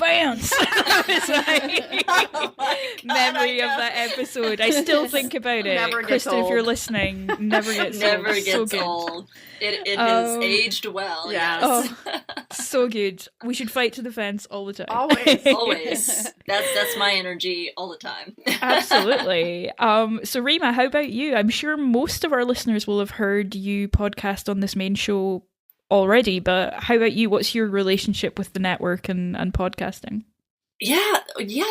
fence. It's like memory of that episode. I still think about it. Never gets Kristen, if you're old. listening, never gets Never old. So gets good. old. It has aged well. Yes. Yes. Oh, so good. We should fight to the fence all the time. Always. Always. That's my energy all the time. Absolutely. So Rima, how about you? I'm sure most of our listeners will have heard you podcast on this main show already, but how about you? What's your relationship with the network and podcasting? Yeah,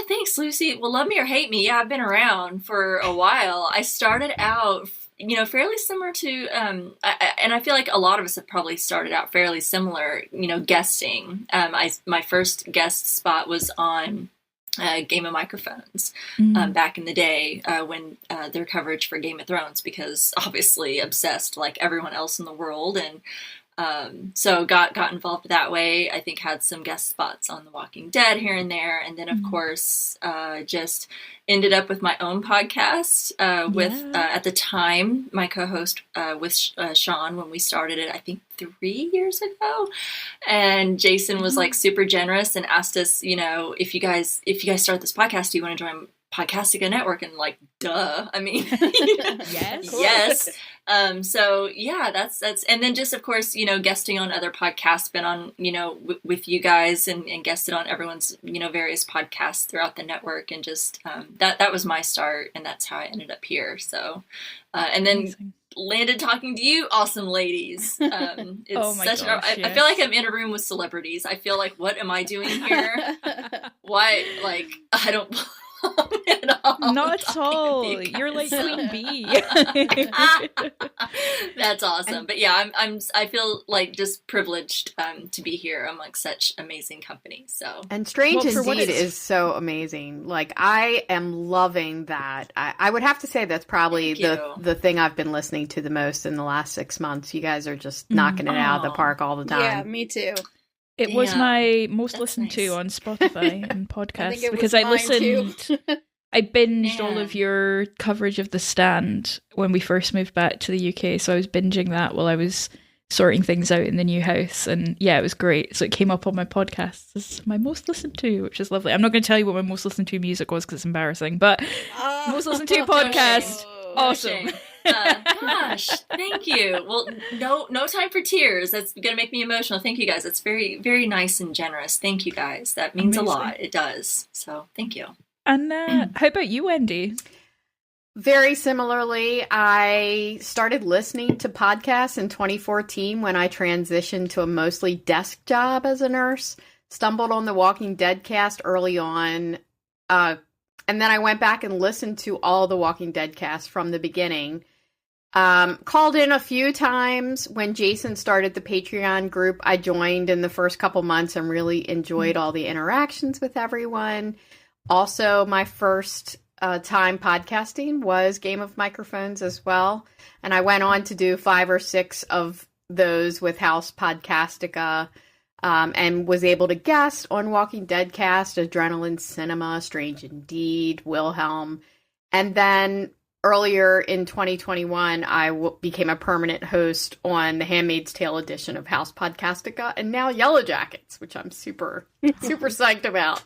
thanks, Lucy. Well, love me or hate me, yeah, I've been around for a while. I started out, fairly similar to, and I feel like a lot of us have probably started out fairly similar, guesting. My first guest spot was on Game of Microphones back in the day when their coverage for Game of Thrones, because obviously obsessed like everyone else in the world, and so got involved that way. I think had some guest spots on The Walking Dead here and there. And then, of course, just ended up with my own podcast with, at the time, my co-host with Sean when we started it, I think 3 years ago. And Jason was like super generous and asked us, if you guys start this podcast, do you want to join Podcastica Network? And like, duh. I mean, yes. So yeah, that's, and then just, of course, guesting on other podcasts, been on, with you guys and guested on everyone's, various podcasts throughout the network. And just, that was my start, and that's how I ended up here. So, and then Amazing. Landed talking to you awesome ladies. It's Oh my such gosh, I feel like I'm in a room with celebrities. I feel like, what am I doing here? Why? Like, I don't at all. Not at all. You're like Queen Bee. That's awesome. But yeah, I feel like just privileged to be here among such amazing company. So, And Strange Well, for what Indeed it's- is so amazing. Like, I am loving that. I would have to say that's probably Thank you. the thing I've been listening to the most in the last 6 months. You guys are just knocking it out of the Aw. park all the time. Yeah, me too. It was Damn, my most that's listened to nice. on Spotify and podcasts think it because was I mine listened. too. I binged all Man. of your coverage of The Stand when we first moved back to the UK, so I was binging that while I was sorting things out in the new house, and yeah, it was great. So it came up on my podcast as my most listened to, which is lovely. I'm not going to tell you what my most listened to music was because it's embarrassing, but most listened to podcast, awesome. shame. Gosh, thank you. Well, no time for tears. That's gonna make me emotional. Thank you guys. That's very, very nice and generous. Thank you guys. That means Amazing. a lot. It does. So thank you. And how about you, Wendy? Very similarly, I started listening to podcasts in 2014 when I transitioned to a mostly desk job as a nurse. Stumbled on the Walking Dead cast early on, and then I went back and listened to all the Walking Dead casts from the beginning. Called in a few times when Jason started the Patreon group. I joined in the first couple months and really enjoyed all the interactions with everyone. Also, my first time podcasting was Game of Microphones as well. And I went on to do 5 or 6 of those with House Podcastica, and was able to guest on Walking Dead cast, Adrenaline Cinema, Strange Indeed, Wilhelm. And then earlier in 2021, I became a permanent host on the Handmaid's Tale edition of House Podcastica, and now Yellow Jackets, which I'm super psyched about.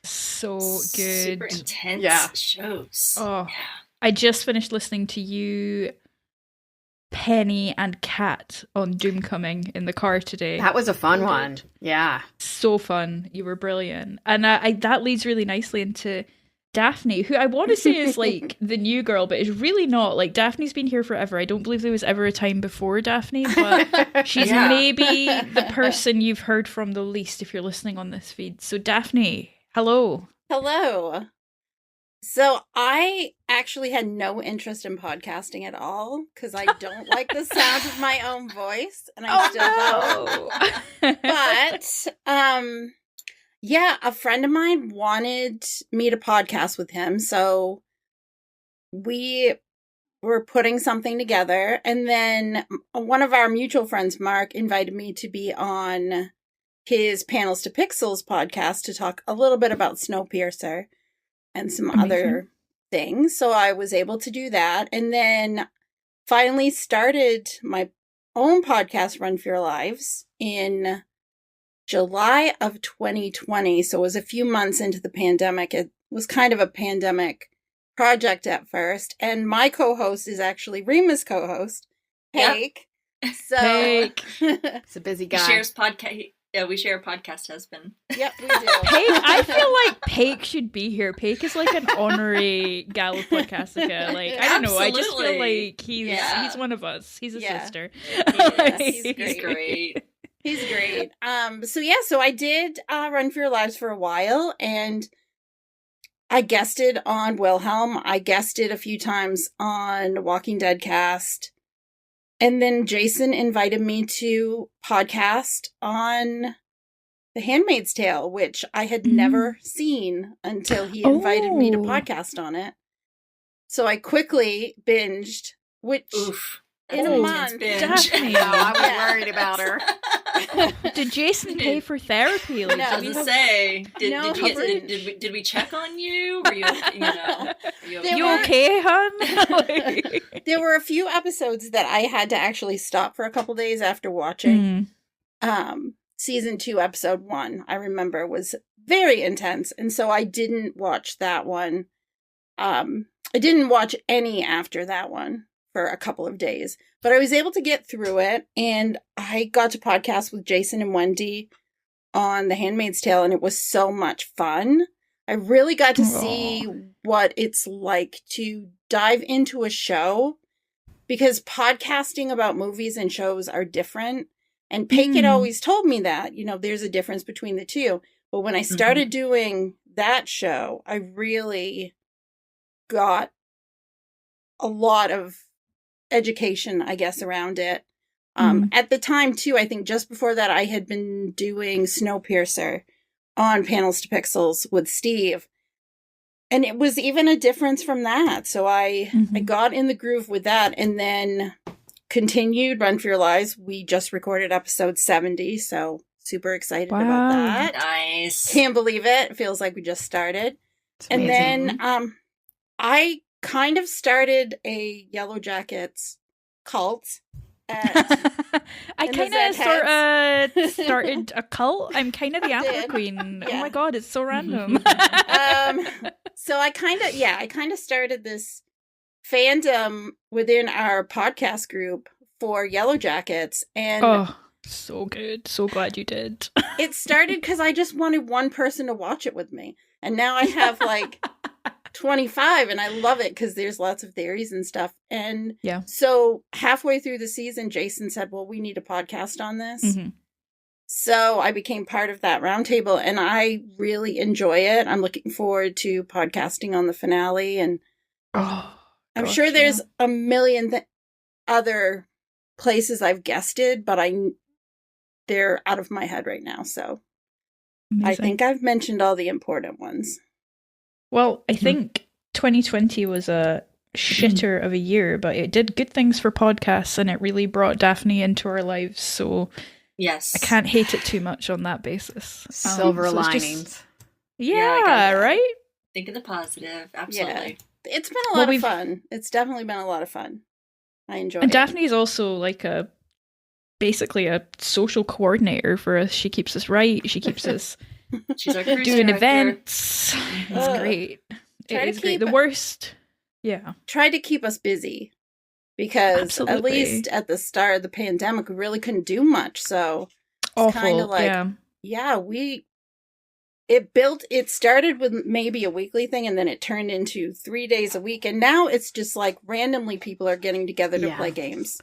So good. Super intense Yeah. shows. Oh, I just finished listening to you, Penny, and Kat on Doomcoming in the car today. That was a fun one. Yeah. So fun. You were brilliant. And that leads really nicely into Daphne, who I want to say is like the new girl, but is really not. Like, Daphne's been here forever. I don't believe there was ever a time before Daphne, but she's Yeah. maybe the person you've heard from the least if you're listening on this feed. So Daphne, hello. Hello. So I actually had no interest in podcasting at all because I don't like the sound of my own voice, and I still don't. But yeah, a friend of mine wanted me to podcast with him, so we were putting something together, and then one of our mutual friends, Mark, invited me to be on his Panels to Pixels podcast to talk a little bit about Snowpiercer and some Amazing. other things. So I was able to do that, and then finally started my own podcast, Run for Your Lives, in July of 2020. So it was a few months into the pandemic. It was kind of a pandemic project at first. And my co-host is actually Rima's co-host, Paik. Yep. So Paik. It's a busy guy. He shares podcast. Yeah, we share a podcast husband. Yep, we do. Paik, I feel like Paik should be here. Paik is like an honorary gal of Podcastica. Like, I don't know. I just feel Absolutely. like he's one of us. He's a sister. He's great. He's great. So I did Run for Your Lives for a while, and I guested on Wilhelm. I guested a few times on Walking Dead cast. And then Jason invited me to podcast on The Handmaid's Tale, which I had never seen until he invited me to podcast on it. So I quickly binged, which in a month. Daphne. No, I was worried about her. Did Jason pay for therapy? Like, No. I was gonna say, No, did we check on you? Were you, you okay, hon? There were a few episodes that I had to actually stop for a couple days after watching. Season 2, episode 1, I remember, was very intense. And so I didn't watch that one. I didn't watch any after that one for a couple of days. But I was able to get through it. And I got to podcast with Jason and Wendy on The Handmaid's Tale. And it was so much fun. I really got to see what it's like to dive into a show. Because podcasting about movies and shows are different. And Paik had always told me that, there's a difference between the two. But when I started doing that show, I really got a lot of education, I guess, around it. At the time, too, I think just before that, I had been doing Snowpiercer on Panels to Pixels with Steve. And it was even a difference from that. So I got in the groove with that and then continued Run for Your Lives. We just recorded episode 70, so super excited about that. Nice. Can't believe it. It feels like we just started. And then I kind of started a Yellow Jackets cult. I kind of started a cult. I'm kind of the Antler Queen. Yeah. Oh my god, it's so random. So I kind of started this fandom within our podcast group for Yellow Jackets, and so good. So glad you did. It started because I just wanted one person to watch it with me, and now I have like 25, and I love it because there's lots of theories and stuff. And so halfway through the season, Jason said, well, we need a podcast on this. So I became part of that roundtable, and I really enjoy it. I'm looking forward to podcasting on the finale, and I'm sure there's a million other places I've guested, but they're out of my head right now. So amazing. I think I've mentioned all the important ones. Well, I think 2020 was a shitter of a year, but it did good things for podcasts, and it really brought Daphne into our lives. So yes, I can't hate it too much on that basis. Silver linings. Right? Think of the positive. Absolutely. Yeah. It's been a lot of fun. It's definitely been a lot of fun. I enjoy it. And Daphne's also like basically a social coordinator for us. She keeps us right. She keeps us She's our cruise doing director. Events. It's great. It is great. The worst. Yeah. Try to keep us busy because Absolutely. At least at the start of the pandemic, we really couldn't do much. So it's kind of like, it started with maybe a weekly thing, and then it turned into 3 days a week. And now it's just like randomly people are getting together to play games.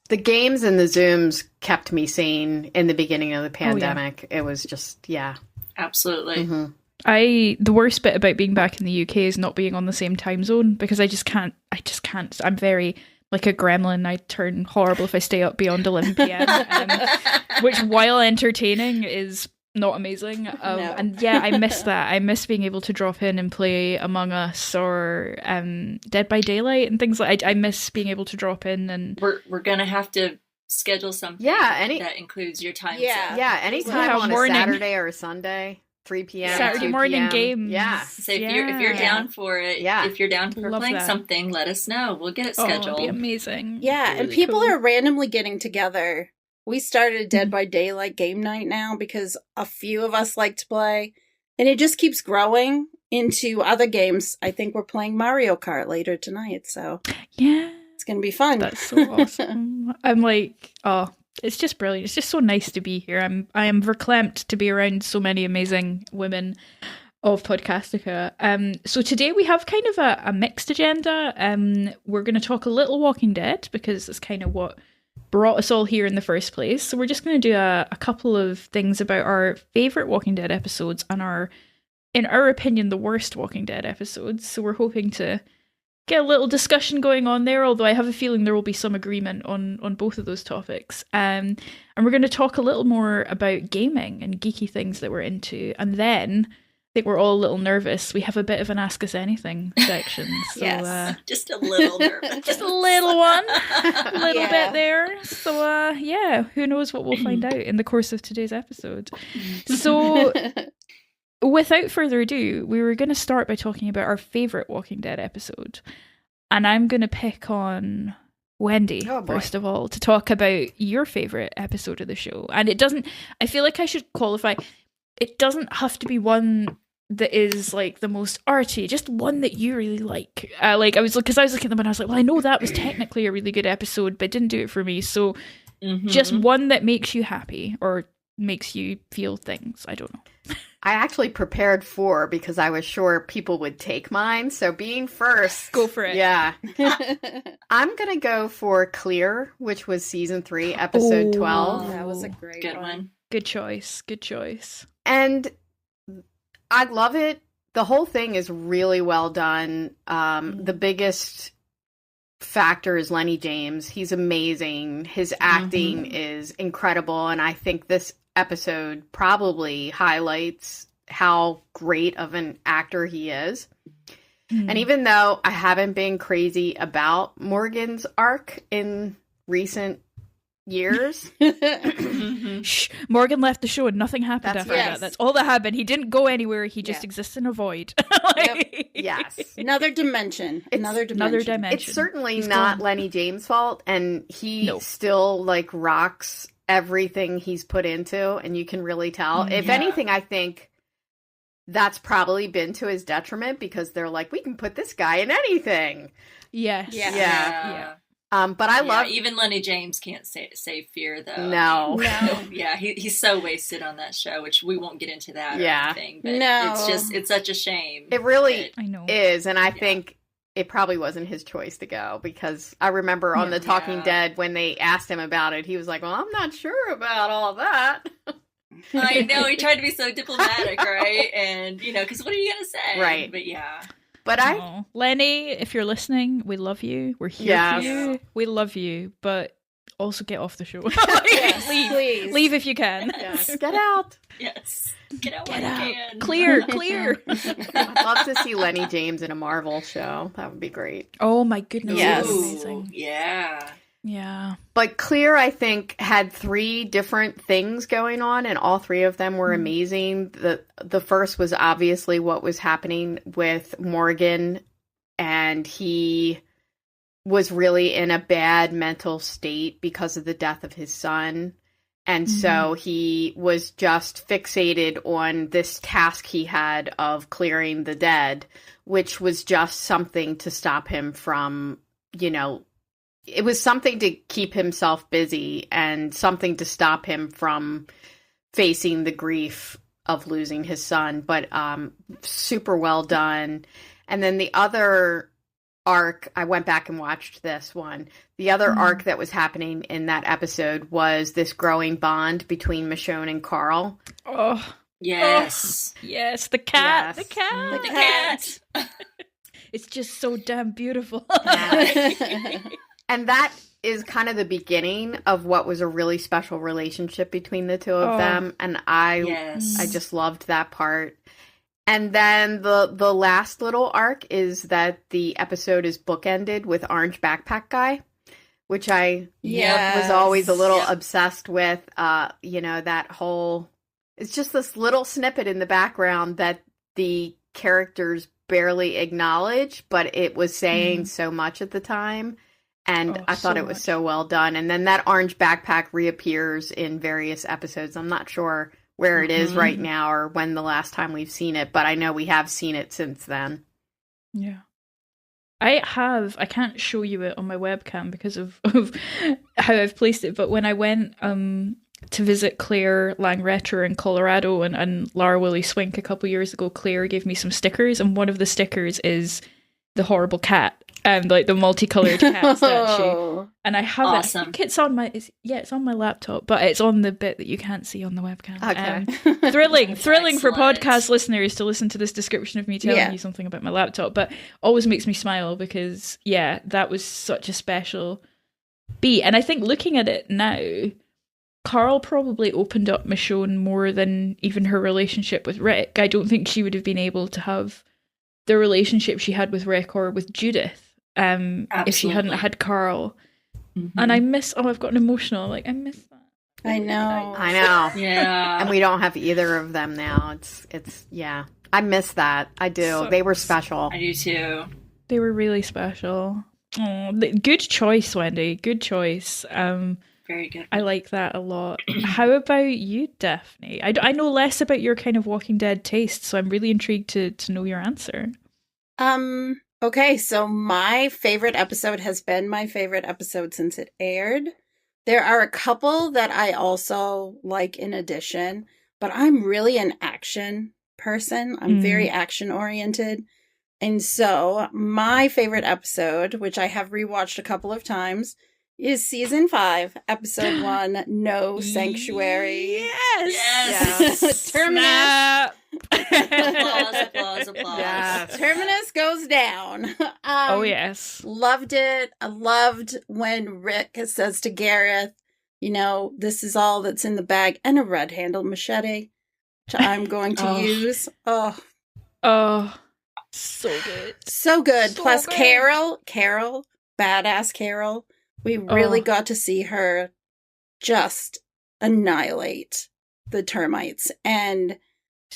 The games and the Zooms kept me sane in the beginning of the pandemic. It was just, Absolutely. The worst bit about being back in the UK is not being on the same time zone, because I just can't. I'm very like a gremlin. I turn horrible if I stay up beyond 11 p.m. Which, while entertaining, is not amazing. No. And I miss that. I miss being able to drop in and play Among Us or Dead by Daylight and things like. I miss being able to drop in, and we're gonna have to schedule something that includes your time zone. Anytime on a Saturday or a Sunday, 3 p.m. Saturday morning games. So if you're down for it, if you're down for playing something, let us know. We'll get it scheduled. It'd be amazing. Yeah, and people are randomly getting together We started a Dead by Daylight game night now because a few of us like to play, and it just keeps growing into other games. I think we're playing Mario Kart later tonight, so Yeah. it's going to be fun. That's so awesome. I'm like, oh, it's just brilliant. It's just so nice to be here. I am verklempt to be around so many amazing women of Podcastica. So today we have kind of a mixed agenda. We're going to talk a little Walking Dead because it's kind of what brought us all here in the first place. So we're just going to do a couple of things about our favorite Walking Dead episodes and in our opinion, the worst Walking Dead episodes. So we're hoping to get a little discussion going on there, although I have a feeling there will be some agreement on both of those topics. And we're going to talk a little more about gaming and geeky things that we're into. And then, I think we're all a little nervous. We have a bit of an Ask Us Anything section. So, Yes. Just a little nervous. just a little one. A little bit there. So, who knows what we'll find out in the course of today's episode. So, without further ado, we were going to start by talking about our favourite Walking Dead episode. And I'm going to pick on Wendy, first of all, to talk about your favourite episode of the show. And I feel like I should qualify, it doesn't have to be one that is like the most arty, just one that you really like. Because I was looking at them and I was like, well, I know that was technically a really good episode, but it didn't do it for me. So just one that makes you happy or makes you feel things. I don't know. I actually prepared 4 because I was sure people would take mine. So being first. Go for it. Yeah. I'm going to go for Clear, which was season 3, episode 12. That was a great Good one. Good choice. Good choice. And I love it. The whole thing is really well done. The biggest factor is Lenny James. He's amazing. His acting is incredible. And I think this episode probably highlights how great of an actor he is. And even though I haven't been crazy about Morgan's arc in recent years. Shh, Morgan left the show and nothing happened after that. That's all that happened. He didn't go anywhere. He just exists in a void. Yes. Another dimension. Another dimension. It's certainly not Lenny James' fault. And he still like rocks everything he's put into. And you can really tell. If anything, I think that's probably been to his detriment because they're like, we can put this guy in anything. Yes. Yeah. But I love even Lenny James can't save fear though. No. Yeah, he's so wasted on that show, which we won't get into that or anything. But it's such a shame. It really I know. is, and I think it probably wasn't his choice to go because I remember on The Talking Dead when they asked him about it, he was like, "Well, I'm not sure about all that." I know, he tried to be so diplomatic, right? And because what are you gonna say? Right. But But Lenny, if you're listening, we love you. We're here for you. We love you, but also get off the show. Please. Leave if you can. Yes. Get out. Yes. Get out when you can. Clear. I'd love to see Lenny James in a Marvel show. That would be great. Oh my goodness. Yes. Amazing. Yeah. Yeah. But Clear, I think, had 3 different things going on, and all 3 of them were amazing. The first was obviously what was happening with Morgan, and he was really in a bad mental state because of the death of his son. And so he was just fixated on this task he had of clearing the dead, which was just something to stop him from, it was something to keep himself busy and something to stop him from facing the grief of losing his son, but super well done. And then the other arc, I went back and watched this one. The other arc that was happening in that episode was this growing bond between Michonne and Carl. Oh. Yes. Oh, yes. The cat. Yes. The cat. It's just so damn beautiful. And that is kind of the beginning of what was a really special relationship between the two of them. And I just loved that part. And then the last little arc is that the episode is bookended with Orange Backpack Guy, which I was always a little obsessed with. That whole, it's just this little snippet in the background that the characters barely acknowledge, but it was saying so much at the time. And I thought so it was much. so well done. And then that orange backpack reappears in various episodes. I'm not sure where it is right now or when the last time we've seen it, but I know we have seen it since then. Yeah. I can't show you it on my webcam because of how I've placed it, but when I went to visit Claire Langretter in Colorado and Lara Willie Swink a couple years ago, Claire gave me some stickers, and one of the stickers is the horrible cat. Like the multicolored cat statue, and I have Awesome. it. I think it's on my it's on my laptop, but it's on the bit that you can't see on the webcam. Okay. Thrilling for Excellent. podcast listeners to listen to this description of me telling you something about my laptop, but always makes me smile because that was such a special beat. And I think looking at it now, Carl probably opened up Michonne more than even her relationship with Rick. I don't think she would have been able to have the relationship she had with Rick or with Judith if she hadn't had Carl. Mm-hmm. And I miss, I've gotten emotional. Like, I miss that. I know. I know. Yeah. And we don't have either of them now. It's I miss that. I do. So- they were special. I do too. They were really special. Oh, good choice, Wendy. Good choice. Very good. I like that a lot. How about you, Daphne? I know less about your kind of Walking Dead taste, so I'm really intrigued to know your answer. Okay, so my favorite episode has been my favorite episode since it aired. There are a couple that I also like in addition, but I'm really an action person. I'm very action oriented. And so my favorite episode, which I have rewatched a couple of times, is season 5, episode 1, No Sanctuary. Yes. Terminus. Applause. Yes. Terminus goes down. Oh, yes. Loved it. I loved when Rick says to Gareth, this is all that's in the bag, and a red-handled machete, which I'm going to use. Oh, so good. so good. So Plus good. Carol, badass Carol. We really got to see her just annihilate the termites, and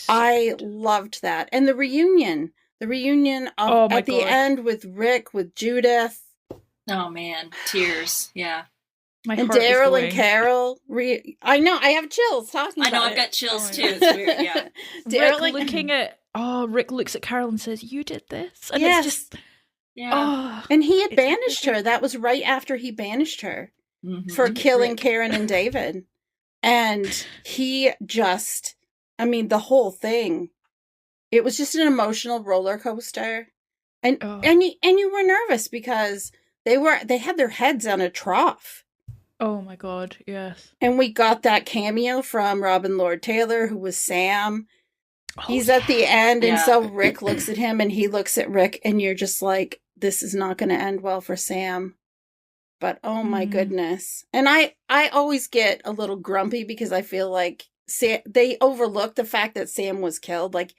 I loved that. And the reunion of, at the end with Rick, with Judith. Oh man, tears. Yeah. My And heart is Daryl going. and Carol. I know, I have chills talking I know, about I've it. got chills Oh, too. yeah. It's weird. Yeah. Daryl Rick looking at Rick looks at Carol and says, "You did this," and Yes. it's just Yeah. And he had It's banished everything. her. That was right after he banished her Mhm. for killing Rick. Karen and David. And he just, the whole thing, it was just an emotional roller coaster. And you were nervous because they had their heads on a trough. oh my god, yes. And we got that cameo from Robin Lord Taylor, who was Sam. He's at the end, and Yeah. so Rick looks at him, and he looks at Rick, and you're just like, this is not going to end well for Sam. But oh my goodness. And I always get a little grumpy because I feel like they overlooked the fact that Sam was killed. Like,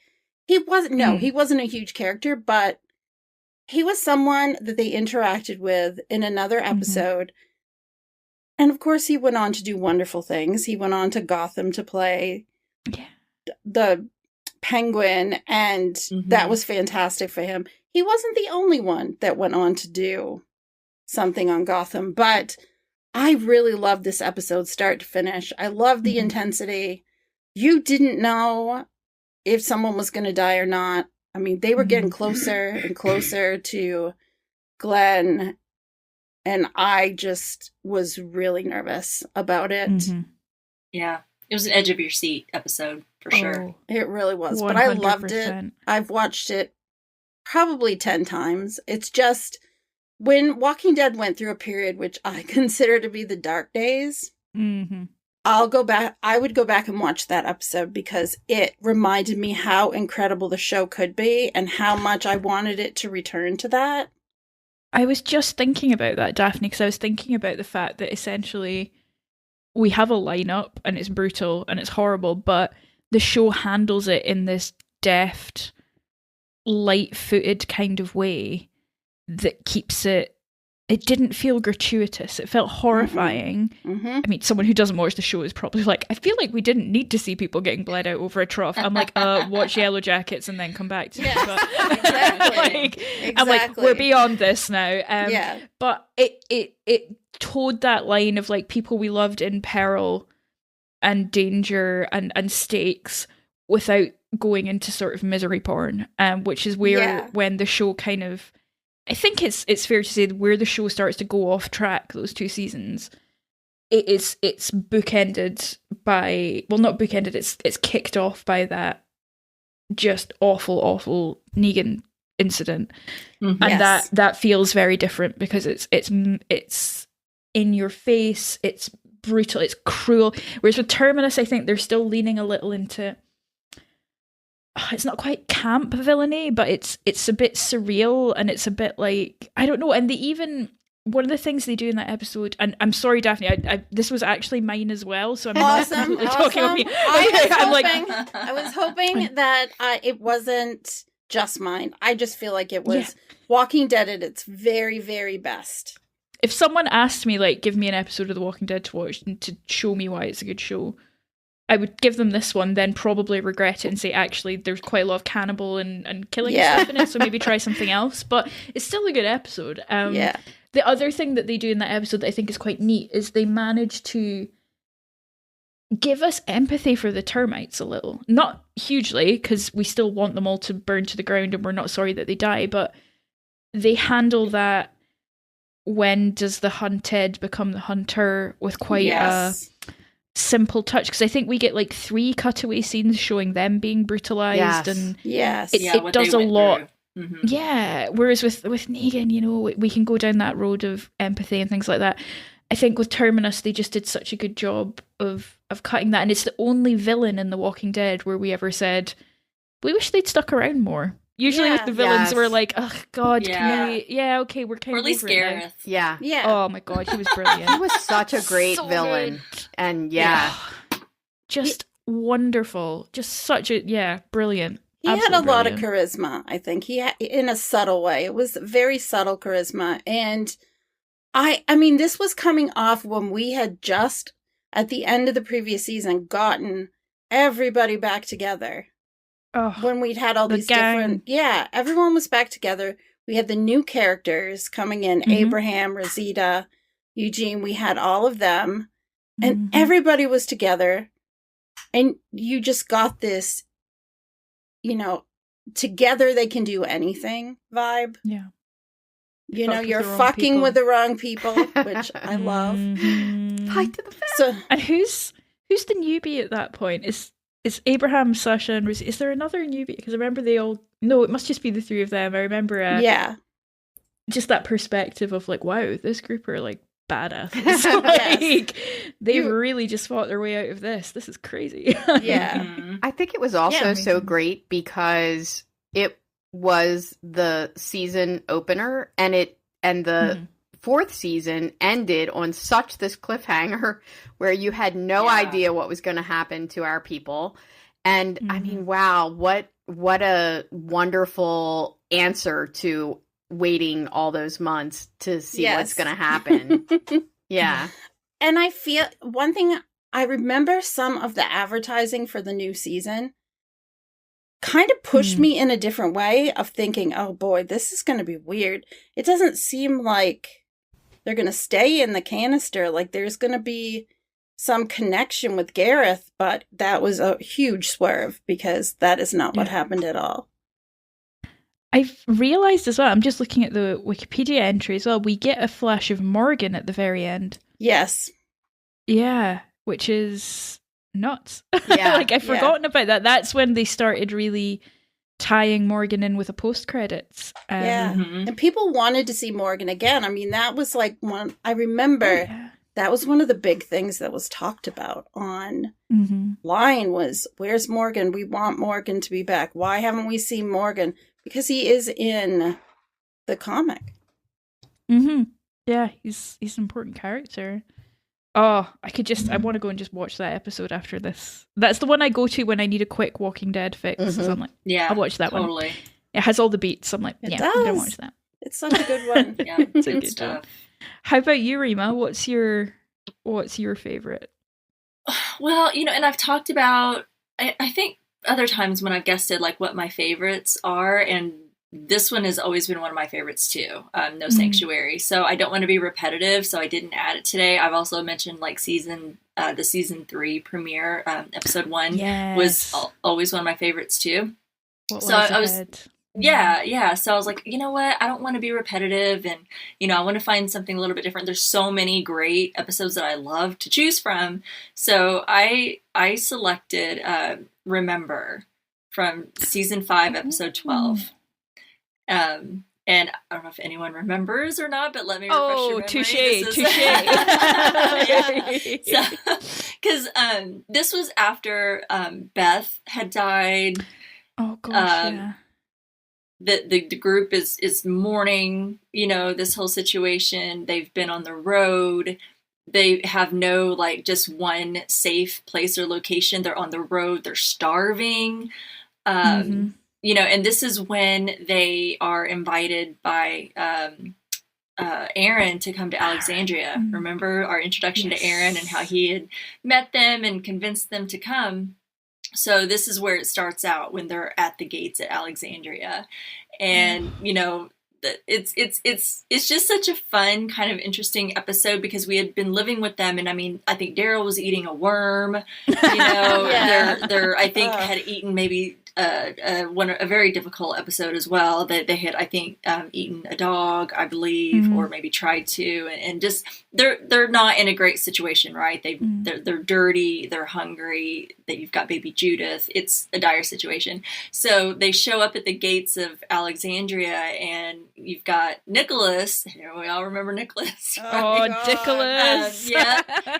he wasn't a huge character, but he was someone that they interacted with in another episode. And of course, he went on to do wonderful things. He went on to Gotham to play the Penguin, and that was fantastic for him. He wasn't the only one that went on to do something on Gotham, but I really loved this episode start to finish. I loved the intensity. You didn't know if someone was going to die or not. I mean, they were getting closer and closer to Glenn, and I just was really nervous about it. Yeah. It was an edge of your seat episode for sure. It really was, but I loved it. 100%. I've watched it probably 10 times. It's just, when Walking Dead went through a period which I consider to be the dark days, I would go back and watch that episode because it reminded me how incredible the show could be and how much I wanted it to return to that. I was just thinking about that, Daphne, because I was thinking about the fact that essentially we have a lineup and it's brutal and it's horrible, but the show handles it in this deft, light-footed kind of way that keeps it it didn't feel gratuitous. It felt horrifying. Mm-hmm. I mean, someone who doesn't watch the show is probably like, I feel like we didn't need to see people getting bled out over a trough. I'm like, watch Yellow Jackets and then come back to me. But, Exactly. I'm like, we're beyond this now. Yeah. But it towed that line of like people we loved in peril and danger and stakes without going into sort of misery porn, which is where when the show kind of, I think it's fair to say where the show starts to go off track. Those 2 seasons, it's bookended by, well, not bookended. It's kicked off by that just awful Negan incident, and that feels very different because it's in your face. It's brutal. It's cruel. Whereas with Terminus, I think they're still leaning a little into. It's not quite camp villainy, but it's a bit surreal, and it's a bit like, I don't know. And they even, one of the things they do in that episode, and I'm sorry, Daphne, I this was actually mine as well, so I'm not completely talking on me. I was hoping that it wasn't just mine. I just feel like it was Walking Dead at its very, very best. If someone asked me, like, give me an episode of The Walking Dead to watch and to show me why it's a good show, I would give them this one, then probably regret it and say, actually, there's quite a lot of cannibal and killing stuff in it, so maybe try something else. But it's still a good episode. The other thing that they do in that episode that I think is quite neat is they manage to give us empathy for the termites a little. Not hugely, because we still want them all to burn to the ground and we're not sorry that they die, but they handle that when does the hunted become the hunter with quite a simple touch, because I think we get like 3 cutaway scenes showing them being brutalized, and it does a lot. Mm-hmm. Yeah, whereas with Negan, you know, we can go down that road of empathy and things like that. I think with Terminus, they just did such a good job of cutting that, and it's the only villain in The Walking Dead where we ever said we wish they'd stuck around more. Usually with the villains, we're like, oh God, can we? Yeah, okay, we're kind of. Or at least Gareth. Yeah. Oh my God, he was brilliant. He was such a great villain, good. And just wonderful. Just such a brilliant. He had a lot of charisma. I think he had, in a subtle way. It was very subtle charisma, and I mean, this was coming off when we had just at the end of the previous season gotten everybody back together. Oh, when we'd had all these different, everyone was back together. We had the new characters coming in, Abraham, Rosita, Eugene. We had all of them, and everybody was together. And you just got this, you know, together they can do anything vibe. Yeah. You know, you're fucking with the wrong people, which I love. Fight to the face. So, and who's the newbie at that point? It's Abraham, Sasha, and Rosie. Is there another newbie? Because I remember they all... No, it must just be the 3 of them. I remember... just that perspective of like, wow, this group are like badasses. Like, they've really just fought their way out of this. This is crazy. I think it was also so great because it was the season opener, and the 4th season ended on such this cliffhanger where you had no idea what was going to happen to our people. And I mean, wow, what a wonderful answer to waiting all those months to see what's going to happen. And I feel one thing, I remember some of the advertising for the new season kind of pushed me in a different way of thinking, oh boy, this is going to be weird. It doesn't seem like they're going to stay in the canister. Like there's going to be some connection with Gareth, but that was a huge swerve because that is not what happened at all. I've realised as well, I'm just looking at the Wikipedia entry as well, we get a flash of Morgan at the very end. Yes. Yeah, which is nuts. Like I've forgotten about that. That's when they started really tying Morgan in with the post-credits. And people wanted to see Morgan again. I mean, that was like one, I remember that was one of the big things that was talked about on line was, where's Morgan? We want Morgan to be back. Why haven't we seen Morgan? Because he is in the comic. Yeah, he's an important character. Oh, I want to go and just watch that episode after this. That's the one I go to when I need a quick Walking Dead fix. So I'm like, I'll watch that one. It has all the beats. I'm like, I'm going to watch that. It's such a good one. Yeah, It's a good good stuff. one. How about you, Rima? What's your favorite? Well, and I've talked about, I think other times when I've guested like what my favorites are, and this one has always been one of my favorites too. No Sanctuary. So I don't want to be repetitive, so I didn't add it today. I've also mentioned like the season 3 premiere, episode 1 was always one of my favorites too. So I was. Yeah. So I was like, you know what? I don't want to be repetitive, and I want to find something a little bit different. There's so many great episodes that I love to choose from. So I selected Remember from season 5, episode 12. And I don't know if anyone remembers or not, but let me refresh your memory. Touche. Because this was after Beth had died. Oh gosh, yeah. The group is mourning, this whole situation. They've been on the road. They have no like just one safe place or location. They're on the road. They're starving. And this is when they are invited by Aaron to come to Alexandria. Remember our introduction to Aaron and how he had met them and convinced them to come. So this is where it starts out, when they're at the gates at Alexandria, and it's just such a fun, kind of interesting episode, because we had been living with them, and I think Daryl was eating a worm. They're I think had eaten maybe a very difficult episode as well, that they had, I think, eaten a dog, I believe, or maybe tried to, and just they're not in a great situation, right? They're dirty, they're hungry, that you've got baby Judith. It's a dire situation. So they show up at the gates of Alexandria, and you've got Nicholas. We all remember Nicholas. Right? Oh, Nicholas.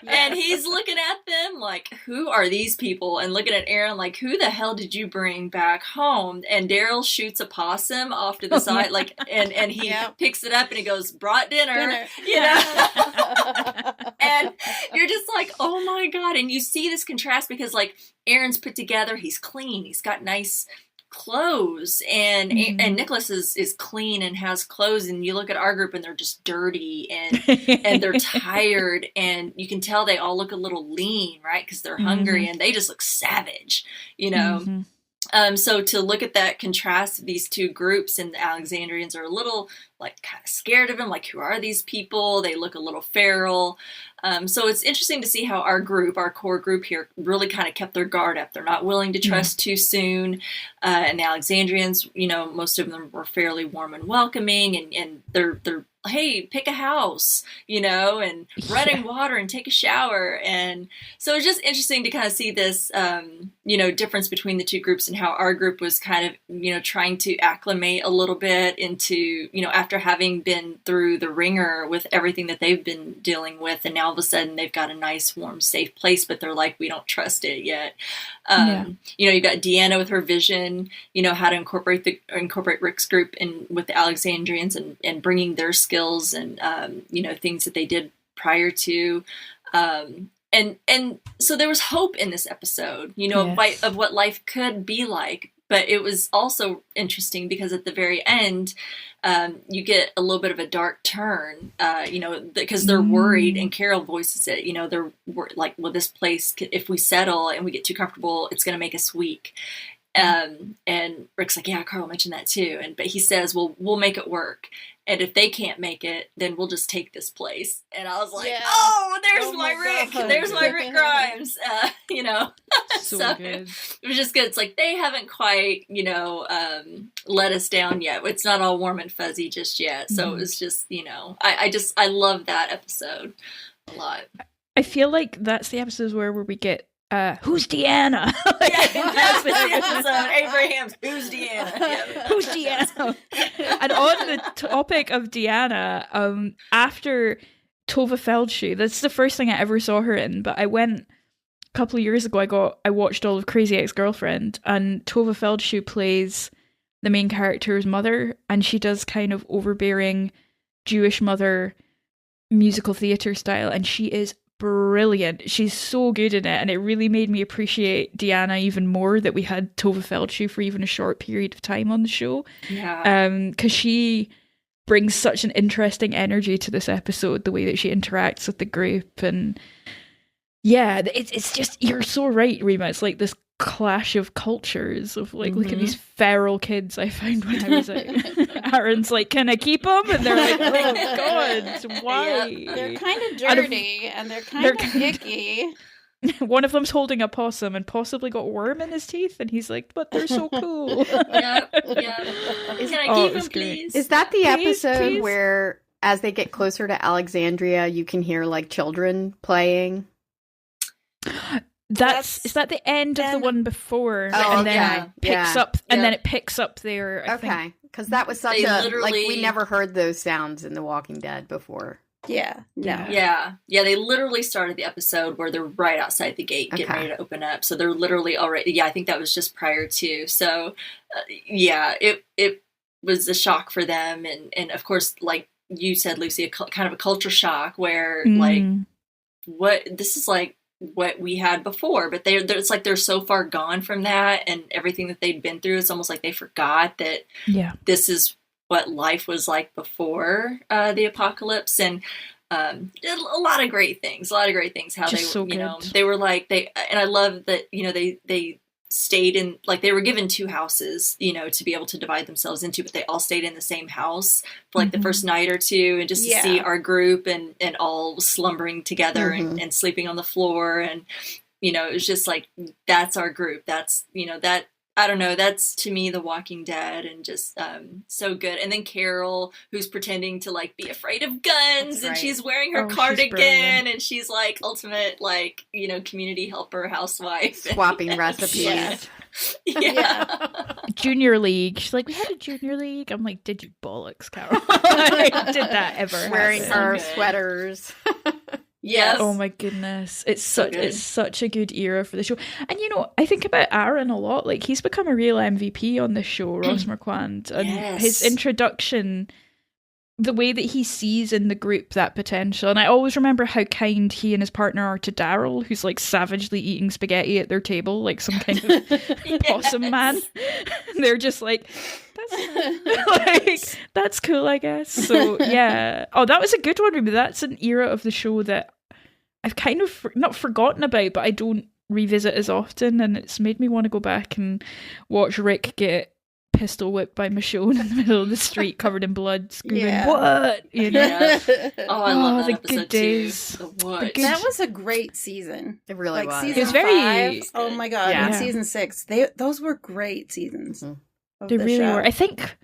And he's looking at them like, who are these people? And looking at Aaron like, who the hell did you bring back home? And Daryl shoots a possum off to the side, like, and he picks it up and he goes, brought dinner. And you're just like, oh my God. And you see this contrast, because like Aaron's put together, he's clean, he's got nice clothes, and Nicholas is clean and has clothes, and you look at our group and they're just dirty and they're tired, and you can tell they all look a little lean, right? Because they're hungry, and they just look savage, So to look at that contrast of these two groups, and the Alexandrians are a little like kind of scared of him, like, who are these people? They look a little feral. So it's interesting to see how our core group here, really kind of kept their guard up. They're not willing to trust too soon. And the Alexandrians, most of them were fairly warm and welcoming, and they're hey, pick a house, and running water and take a shower. And so it's just interesting to kind of see this, difference between the two groups, and how our group was kind of, trying to acclimate a little bit into, after having been through the ringer with everything that they've been dealing with. And now all of a sudden they've got a nice, warm, safe place, but they're like, we don't trust it yet. You've got Deanna with her vision, how to incorporate Rick's group in with the Alexandrians, and bringing their skills and, things that they did prior to. And so there was hope in this episode, of what life could be like. But it was also interesting because at the very end, you get a little bit of a dark turn, because they're worried, and Carol voices it, they're like, well, this place, if we settle and we get too comfortable, it's going to make us weak. And Rick's like, yeah, Carl mentioned that too. But he says, well, we'll make it work. And if they can't make it, then we'll just take this place. And I was like, there's my Rick. God. There's my Rick Grimes. So good. It was just good. It's like, they haven't quite, let us down yet. It's not all warm and fuzzy just yet. So it was just, I love that episode a lot. I feel like that's the episodes where we get, who's Deanna? Abraham's who's Deanna? Yeah. Who's Deanna? And on the topic of Deanna, after Tova Feldshuh, that's the first thing I ever saw her in, but I went a couple of years ago, I watched all of Crazy Ex-Girlfriend, and Tova Feldshuh plays the main character's mother, and she does kind of overbearing Jewish mother musical theatre style, and she is brilliant. She's so good in it, and it really made me appreciate Deanna even more, that we had Tova Feldshuh for even a short period of time on the show. Yeah. Because she brings such an interesting energy to this episode, the way that she interacts with the group. And yeah, it's just, you're so right, Rima. It's like this clash of cultures of like, look at these feral kids I found when I was out. Aaron's like, can I keep them? And they're like, oh God, why? Yeah, they're kind of dirty and they're kind of icky. One of them's holding a possum and possibly got a worm in his teeth, and he's like, but they're so cool. Yeah. Can I keep him, please? Is that the episode please? where, as they get closer to Alexandria, you can hear like children playing? Is that the end of the one before? Oh, and then it picks up, and then it picks up there. I think. Okay, because that was such we never heard those sounds in The Walking Dead before. Yeah, no. Yeah. They literally started the episode where they're right outside the gate getting ready to open up. So they're literally already, I think that was just prior to. So, it was a shock for them. And of course, like you said, Lucy, kind of a culture shock where like, this is like what we had before, but it's like they're so far gone from that and everything that they'd been through. It's almost like they forgot that this is what life was like before the apocalypse. And a lot of great things how just they so they were like and I love that they stayed in, like, they were given 2 houses to be able to divide themselves into, but they all stayed in the same house for like the first night or two, and just to see our group and all slumbering together and sleeping on the floor, and it was just like, that's our group, that's that, I don't know, that's to me The Walking Dead, and just so good. And then Carol, who's pretending to like be afraid of guns, and she's wearing her cardigan, and she's like ultimate like community helper housewife, swapping recipes. Junior League. She's like, we had a Junior League. I'm like, did you bollocks, Carol? Did that ever wearing happen? her sweaters? Yes. Oh my goodness. It's such a good era for the show. And I think about Aaron a lot. Like, he's become a real MVP on this show, Ross Marquand. And his introduction, the way that he sees in the group that potential. And I always remember how kind he and his partner are to Daryl, who's like savagely eating spaghetti at their table, like some kind of possum man. They're just like, that's cool, I guess. So yeah. Oh, that was a good one. Maybe that's an era of the show that I've kind of not forgotten about, but I don't revisit as often, and it's made me want to go back and watch Rick get pistol whipped by Michonne in the middle of the street, covered in blood, screaming, "What?" Oh, I love that the episode good days. Too. What? That was a great season. It really was. Season it was very 5, oh my god, and season 6. Those were great seasons. They really were. I think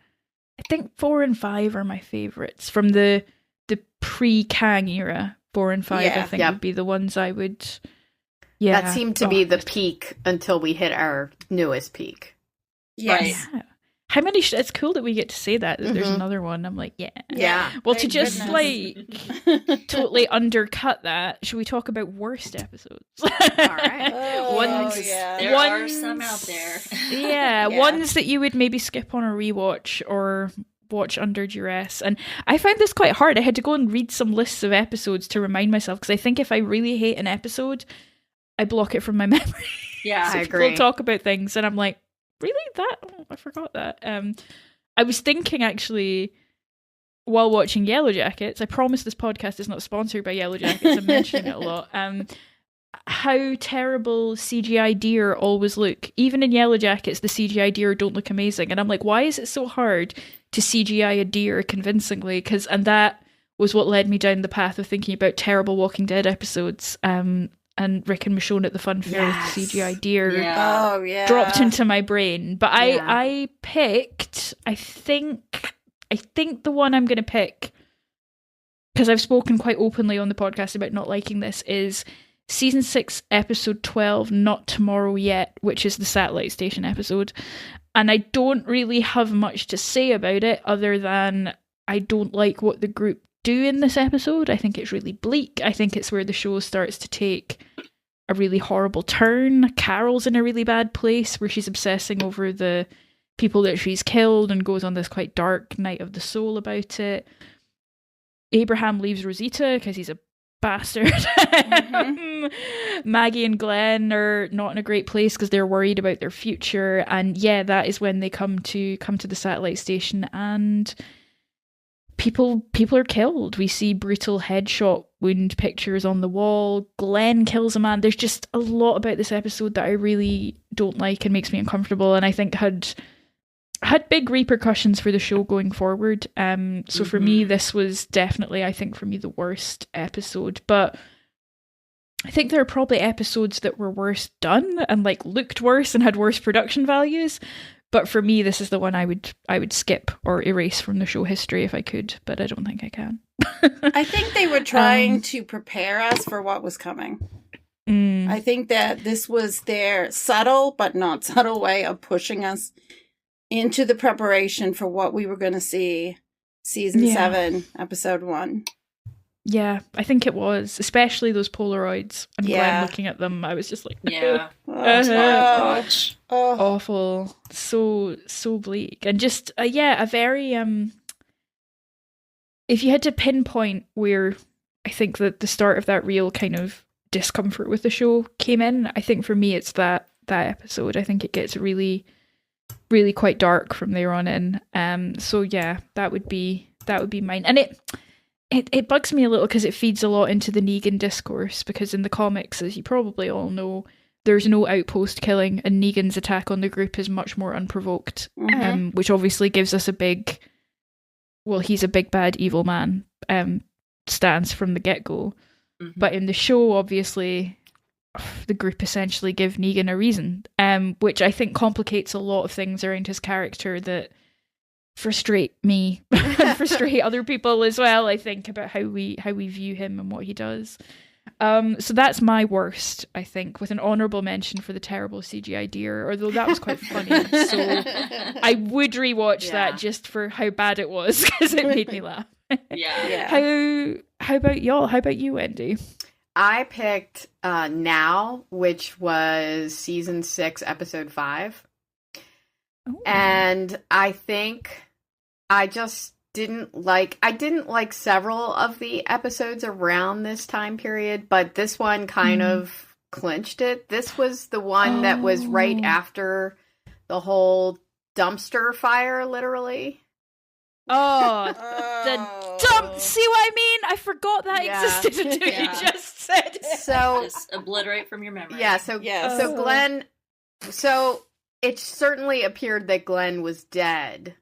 4 and 5 are my favorites from the pre-Kang era. 4 and 5, I think, would be the ones I would. Yeah, that seemed to be the peak until we hit our newest peak. Yes. Right. How many? It's cool that we get to say that there's another one. I'm like, yeah. Well, to just totally undercut that, should we talk about worst episodes? All right. There are some out there. Yeah, ones that you would maybe skip on a rewatch or watch under duress. And I found this quite hard. I had to go and read some lists of episodes to remind myself, because I think if I really hate an episode, I block it from my memory. Yeah, so I agree. People talk about things and I'm like, really? That? Oh, I forgot that. I was thinking, actually, while watching Yellow Jackets, I promise this podcast is not sponsored by Yellow Jackets, I'm mentioning it a lot, how terrible CGI deer always look. Even in Yellow Jackets, the CGI deer don't look amazing. And I'm like, why is it so hard to CGI a deer convincingly? And that was what led me down the path of thinking about terrible Walking Dead episodes. And Rick and Michonne at the fun fair with the CGI deer dropped into my brain. But I picked, I think the one I'm going to pick, because I've spoken quite openly on the podcast about not liking this, is season 6, episode 12, Not Tomorrow Yet, which is the satellite station episode. And I don't really have much to say about it other than I don't like what the group do in this episode. I think it's really bleak. I think it's where the show starts to take a really horrible turn. Carol's in a really bad place where she's obsessing over the people that she's killed and goes on this quite dark night of the soul about it. Abraham leaves Rosita because he's a bastard. Maggie and Glenn are not in a great place because they're worried about their future, and that is when they come to the satellite station, and people are killed. We see brutal headshot wound pictures on the wall. Glenn kills a man. There's just a lot about this episode that I really don't like and makes me uncomfortable, and I think had big repercussions for the show going forward. So for me, this was definitely, I think, for me, the worst episode. But I think there are probably episodes that were worse done and like looked worse and had worse production values. But for me, this is the one I would skip or erase from the show history if I could, but I don't think I can. I think they were trying to prepare us for what was coming. I think that this was their subtle but not subtle way of pushing us into the preparation for what we were going to see season 7, episode 1. Yeah, I think it was, especially those Polaroids and Glenn looking at them. I was just like, awful, so bleak, and just a very if you had to pinpoint where I think that the start of that real kind of discomfort with the show came in, I think for me it's that episode. I think it gets really, really quite dark from there on in. So yeah, that would be mine, and it bugs me a little because it feeds a lot into the Negan discourse, because in the comics, as you probably all know, there's no outpost killing, and Negan's attack on the group is much more unprovoked, which obviously gives us he's a big bad evil man stance from the get-go. But in the show, obviously, the group essentially give Negan a reason, which I think complicates a lot of things around his character that frustrate me and frustrate other people as well, I think, about how we view him and what he does. So that's my worst, I think, with an honourable mention for the terrible CGI deer, although that was quite funny. So I would rewatch that just for how bad it was, because it made me laugh. How about y'all? How about you, Wendy? I picked Now, which was season 6, episode 5. Ooh. And I think I just didn't like several of the episodes around this time period, but this one kind of clinched it. This was the one that was right after the whole dumpster fire, literally. The dump. See what I mean? I forgot that existed until you just said it. So just obliterate from your memory. Yeah. So Glenn. So it certainly appeared that Glenn was dead.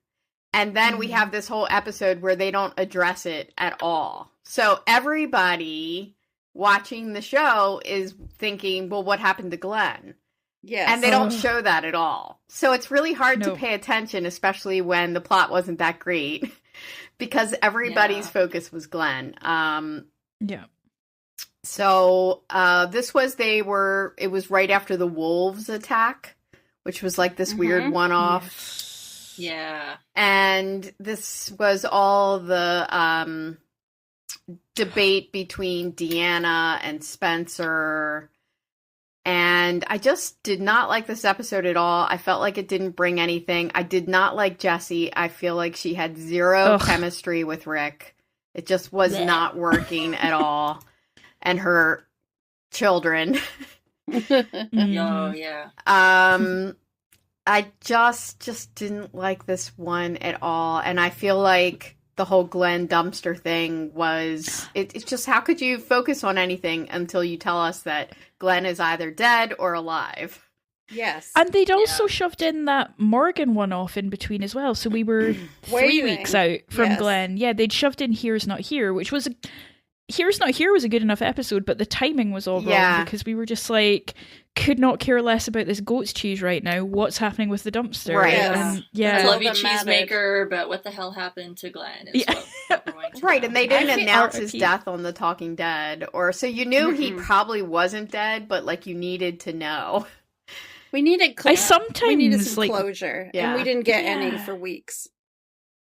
And then we have this whole episode where they don't address it at all. So everybody watching the show is thinking, well, what happened to Glenn? Yes. And they don't show that at all. So it's really hard to pay attention, especially when the plot wasn't that great, because everybody's focus was Glenn. So this was, it was right after the wolves attack, which was like this weird one-off. Yeah. And this was all the debate between Deanna and Spencer. And I just did not like this episode at all. I felt like it didn't bring anything. I did not like Jessie. I feel like she had zero chemistry with Rick. It just was not working at all. And her children. Oh, yeah. I just didn't like this one at all. And I feel like the whole Glenn dumpster thing was, it's just, how could you focus on anything until you tell us that Glenn is either dead or alive? Yes. And they'd also shoved in that Morgan one off in between as well. So we were 3 weeks out from Glenn. Yeah, they'd shoved in Here's Not Here, which was Here's Not Here was a good enough episode, but the timing was all wrong because we were just like, could not care less about this goat's cheese right now. What's happening with the dumpster? Right. And, I love you, cheesemaker, but what the hell happened to Glenn? Is what we're going to right, and they didn't announce his death on The Talking Dead, so you knew he probably wasn't dead, but like you needed to know. We needed we needed some closure, and we didn't get any for weeks.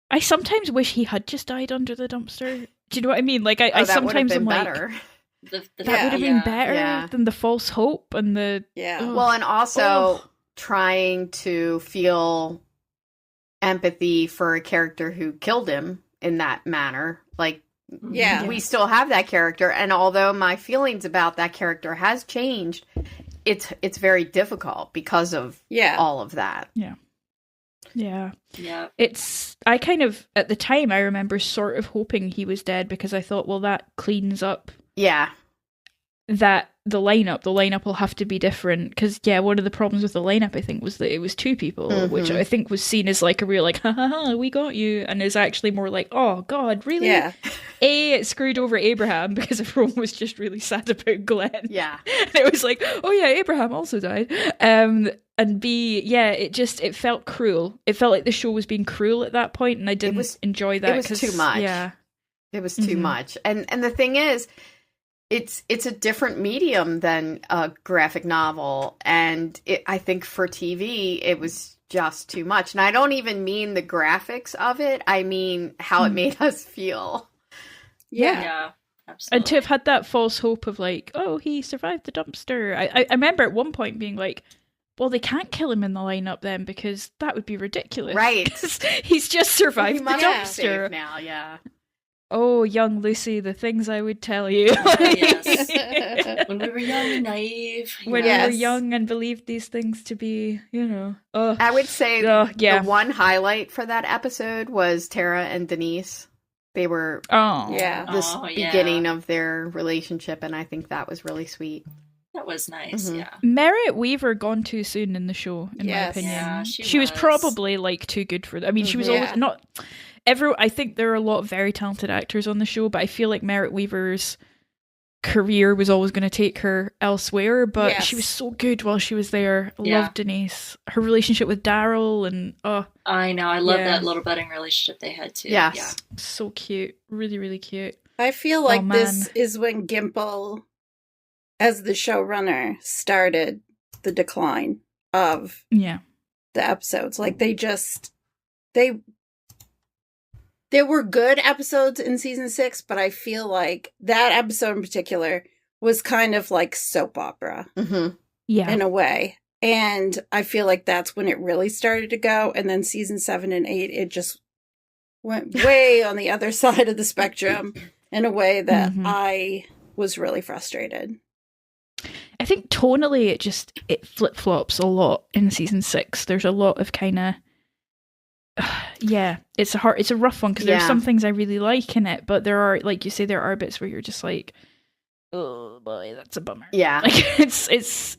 I sometimes wish he had just died under the dumpster. Do you know what I mean? Like I sometimes am better. Like, that would have been better than the false hope and the Well, and also trying to feel empathy for a character who killed him in that manner. Like, we still have that character, and although my feelings about that character has changed, it's very difficult because of all of that. Yeah. It's I kind of, at the time, I remember sort of hoping he was dead because I thought, well, that cleans up Yeah. that the lineup will have to be different because one of the problems with the lineup I think was that it was two people, which I think was seen as like a real like ha ha ha we got you, and is actually more like, oh god, really? It screwed over Abraham because everyone was just really sad about Glenn. Yeah. And it was like, oh yeah, Abraham also died. And B, it felt cruel. It felt like the show was being cruel at that point, and I didn't enjoy that. It was too much. Yeah, it was too much. And the thing is, it's a different medium than a graphic novel, and I think for TV it was just too much. And I don't even mean the graphics of it; I mean how it made us feel. Yeah, absolutely. And to have had that false hope of like, oh, he survived the dumpster. I remember at one point being like, well, they can't kill him in the lineup then because that would be ridiculous, right? He's just survived the dumpster now. Yeah. Oh, young Lucy, the things I would tell you. Yes. When we were young and naive. When we were young and believed these things to be, I would say the one highlight for that episode was Tara and Denise. They were beginning of their relationship, and I think that was really sweet. That was nice, yeah. Merritt Weaver gone too soon in the show, in my opinion. Yeah, she was probably like too good for that. I mean, she was always not... I think there are a lot of very talented actors on the show, but I feel like Merritt Weaver's career was always going to take her elsewhere, but she was so good while she was there. I love Denise. Her relationship with Daryl and I know, I love that little budding relationship they had too. Yes. Yeah. So cute. Really, really cute. I feel like this is when Gimple, as the showrunner, started the decline of the episodes. Like there were good episodes in season 6, but I feel like that episode in particular was kind of like soap opera in a way. And I feel like that's when it really started to go. And then season 7 and 8, it just went way on the other side of the spectrum in a way that I was really frustrated. I think tonally it flip-flops a lot in season 6. There's a lot of kind of it's a rough one because there's some things I really like in it, but there are, like you say, there are bits where you're just like, oh boy, that's a bummer. Yeah, like and this,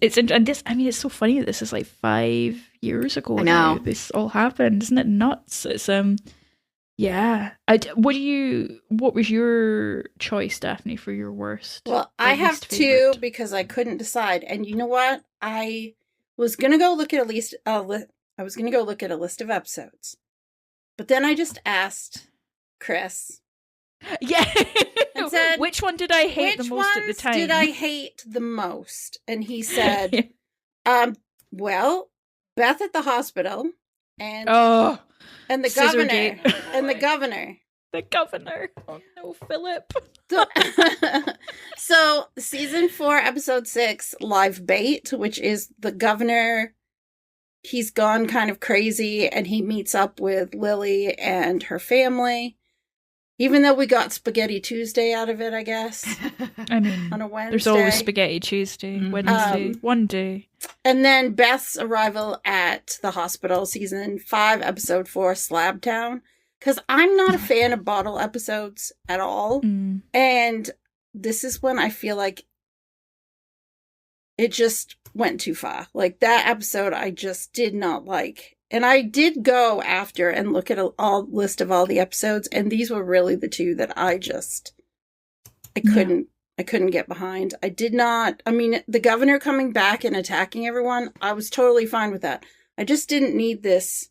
I mean, it's so funny that this is like 5 years ago. I know now this all happened, isn't it nuts? It's what was your choice, Daphne, for your worst? Well, I have two because I couldn't decide, and you know what? I was gonna go look at I was gonna go look at a list of episodes. But then I just asked Chris. Yeah. And said, which one did I hate the most at the time? Did I hate the most? And he said, well, Beth at the hospital and the governor. And the governor. The governor. Oh no, Philip. So season 4, episode 6, Live Bait, which is the governor. He's gone kind of crazy, and he meets up with Lily and her family. Even though we got Spaghetti Tuesday out of it, I guess. I mean, on a Wednesday. There's always Spaghetti Tuesday, Wednesday, one day. And then Beth's arrival at the hospital, season 5, episode 4, Slab Town. Because I'm not a fan of bottle episodes at all. And this is when I feel like it just went too far. Like, that episode I just did not like. And I did go after and look at a list of all the episodes, and these were really the two that I couldn't get behind. I mean, the governor coming back and attacking everyone, I was totally fine with that. I just didn't need this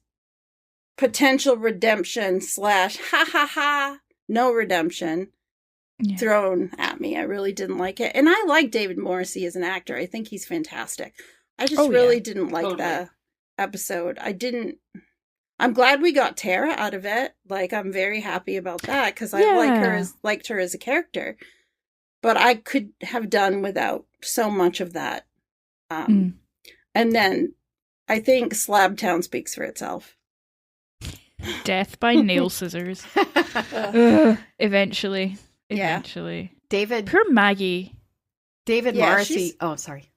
potential redemption / ha ha ha, no redemption thrown at me. I really didn't like it. And I like David Morrissey as an actor. I think he's fantastic. I just really didn't like the episode. I'm glad we got Tara out of it. Like, I'm very happy about that because I liked her as a character. But I could have done without so much of that. And then I think Slab Town speaks for itself. Death by nail scissors. Eventually. Poor Maggie. David Morrissey. Oh, sorry.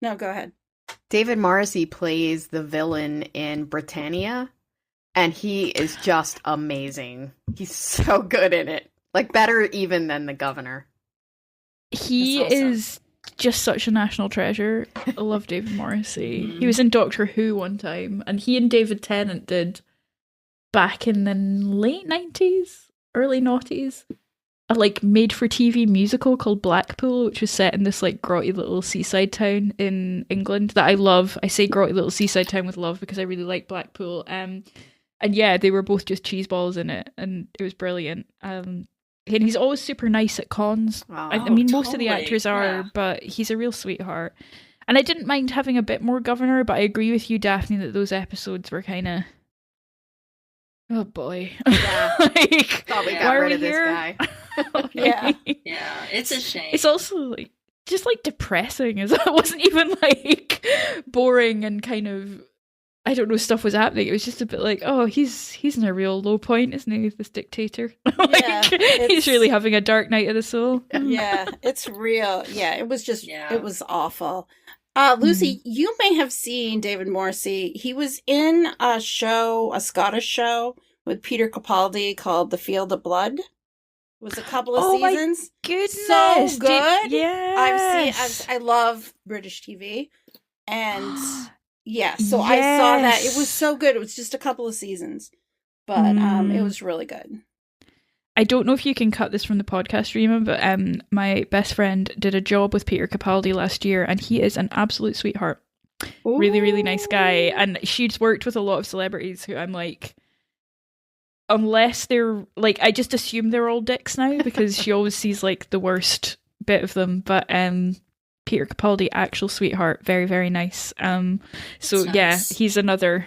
No, go ahead. David Morrissey plays the villain in Britannia, And he is just amazing. He's so good in it. Like, better even than the governor. He That's awesome. is just such a national treasure. I love David Morrissey. He was in Doctor Who one time, and he and David Tennant did, back in the late 90s, early noughties, a like made-for-TV musical called Blackpool, which was set in this like grotty little seaside town in England that I love. I say grotty little seaside town with love because I really like Blackpool. And yeah, they were both just cheeseballs in it, and it was brilliant. And he's always super nice at cons. Wow. I mean, most of the totally. actors are, Yeah. but he's a real sweetheart. And I didn't mind having a bit more governor, but I agree with you, Daphne, that those episodes were kind of, oh boy. Yeah. Like, Thought we why got are rid we of this here? guy. Yeah. Yeah, it's a shame. It's also like just like depressing, as it wasn't even like boring and kind of, I don't know, stuff was happening. It was just a bit like, oh, he's in a real low point, isn't he, this dictator? Like, Yeah, he's really having a dark night of the soul. Yeah, it's real. Yeah, it was just, Yeah. it was awful. Lucy, you may have seen David Morrissey. He was in a show, a Scottish show with Peter Capaldi called The Field of Blood. It was a couple of Oh my seasons. Goodness, So good. Yes. I love British TV. And yeah, so I saw that. It was so good. It was just a couple of seasons. But it was really good. I don't know if you can cut this from the podcast, Rima, but my best friend did a job with Peter Capaldi last year, and he is an absolute sweetheart. Really, really nice guy. And she's worked with a lot of celebrities who I'm like, unless they're like, I just assume they're all dicks now because she always sees like the worst bit of them. But Peter Capaldi, actual sweetheart, very, very nice. So That's yeah, nice. he's another.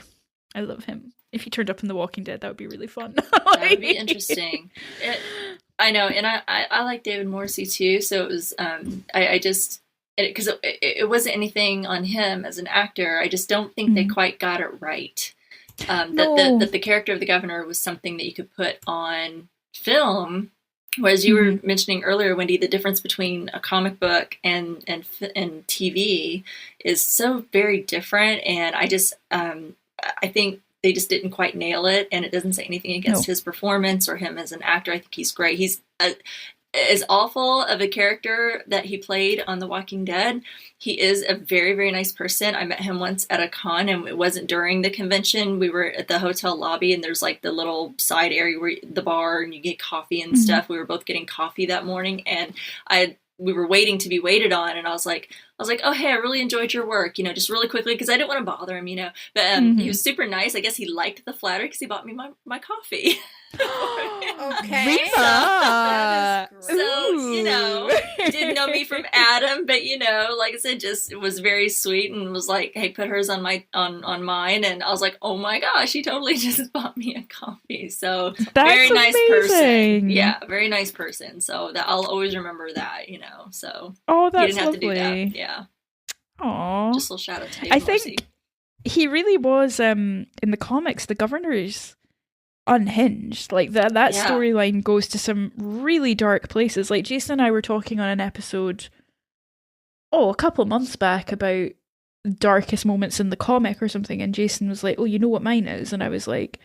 I love him. If he turned up in The Walking Dead, that would be really fun. That would be interesting. I know, and I like David Morrissey too. So it was I just, because it wasn't anything on him as an actor. I just don't think they quite got it right. That the character of the governor was something that you could put on film. Whereas you were mentioning earlier, Wendy, the difference between a comic book and TV is so very different. And I just I think they just didn't quite nail it, and it doesn't say anything against his performance or him as an actor. I think he's great. He's as awful of a character that he played on The Walking Dead. He is a very, very nice person. I met him once at a con, and it wasn't during the convention. We were at the hotel lobby, and there's like the little side area where the bar, and you get coffee and stuff. We were both getting coffee that morning, and we were waiting to be waited on, and I was like, oh, hey, I really enjoyed your work, just really quickly, because I didn't want to bother him, but he was super nice. I guess he liked the flattery because he bought me my coffee. Okay. Rima! That is great. So, didn't know me from Adam, but like I said, just it was very sweet and was like, hey, put hers on on mine, and I was like, oh my gosh, he totally just bought me a coffee. So That's very nice person. amazing. Yeah, very nice person. So that I'll always remember that, so Oh, that's you didn't have lovely. to do that. Yeah. Aww. Just a little shout out to I David Morrissey. think he really was, in the comics, the governor's unhinged. Like that Yeah. storyline goes to some really dark places. Like Jason and I were talking on an episode, a couple months back, about darkest moments in the comic or something, and Jason was like, oh, you know what mine is? And I was like,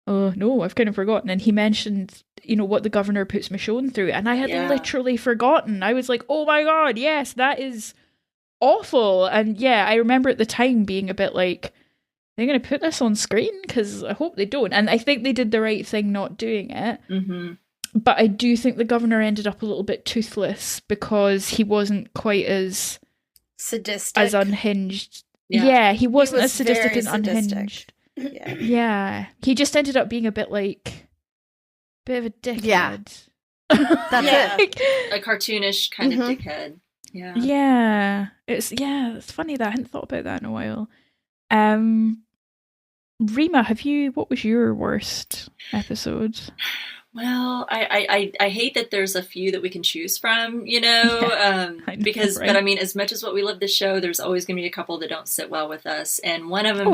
oh no, I've kind of forgotten. And he mentioned, what the governor puts Michonne through, and I had literally forgotten. I was like, oh my god, yes, that is awful. And yeah, I remember at the time being a bit like, they're going to put this on screen? Because I hope they don't. And I think they did the right thing not doing it. Mm-hmm. But I do think the governor ended up a little bit toothless because he wasn't quite as Sadistic. as unhinged. Yeah. Yeah, he wasn't was as sadistic very and unhinged. sadistic. Yeah. Yeah, he just ended up being a bit of a dickhead. Yeah. That's Yeah. it. A cartoonish kind of dickhead. Yeah. Yeah, it's funny that I hadn't thought about that in a while. Rima, what was your worst episode? Well, I hate that there's a few that we can choose from, I know, because, right? but I mean, as much as what we love this show, there's always going to be a couple that don't sit well with us. And one of them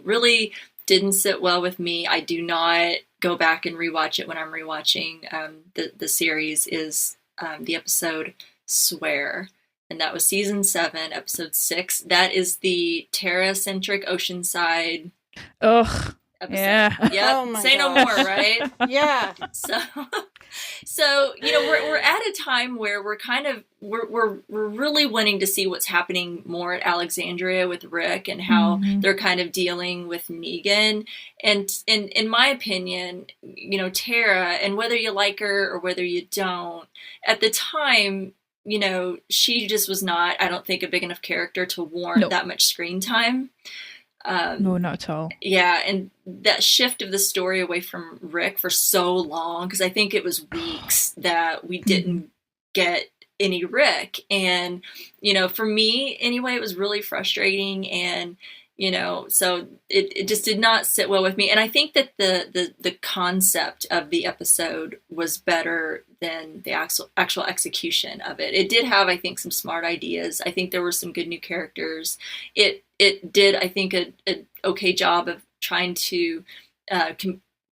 really didn't sit well with me. I do not go back and rewatch it when I'm rewatching the series is the episode Swear. And that was season 7, episode 6. That is the Terra-centric Oceanside. Ugh. episode. Yeah. Yep. Oh my Say no gosh. more, right? Yeah. So we're at a time where we're really wanting to see what's happening more at Alexandria with Rick and how they're kind of dealing with Negan. And in my opinion, Tara, and whether you like her or whether you don't, at the time, she just was not, I don't think, a big enough character to warrant that much screen time. No, not at all. Yeah, and that shift of the story away from Rick for so long, because I think it was weeks that we didn't get any Rick. And, for me, anyway, it was really frustrating. And, so it just did not sit well with me. And I think that the concept of the episode was better than the actual execution of it. It did have, I think, some smart ideas. I think there were some good new characters. It did, I think, a okay job of trying to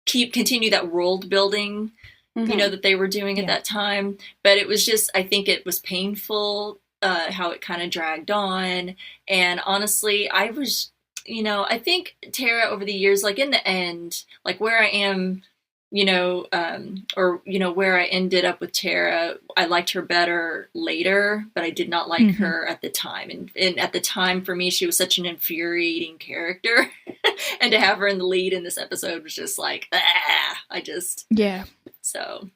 continue that world building, that they were doing at that time. But it was just, I think it was painful how it kind of dragged on. And honestly, I was, I think Tara over the years, like in the end, like where I am, where I ended up with Tara, I liked her better later, but I did not like her at the time. And at the time, for me, she was such an infuriating character. And to have her in the lead in this episode was just like, Yeah. So.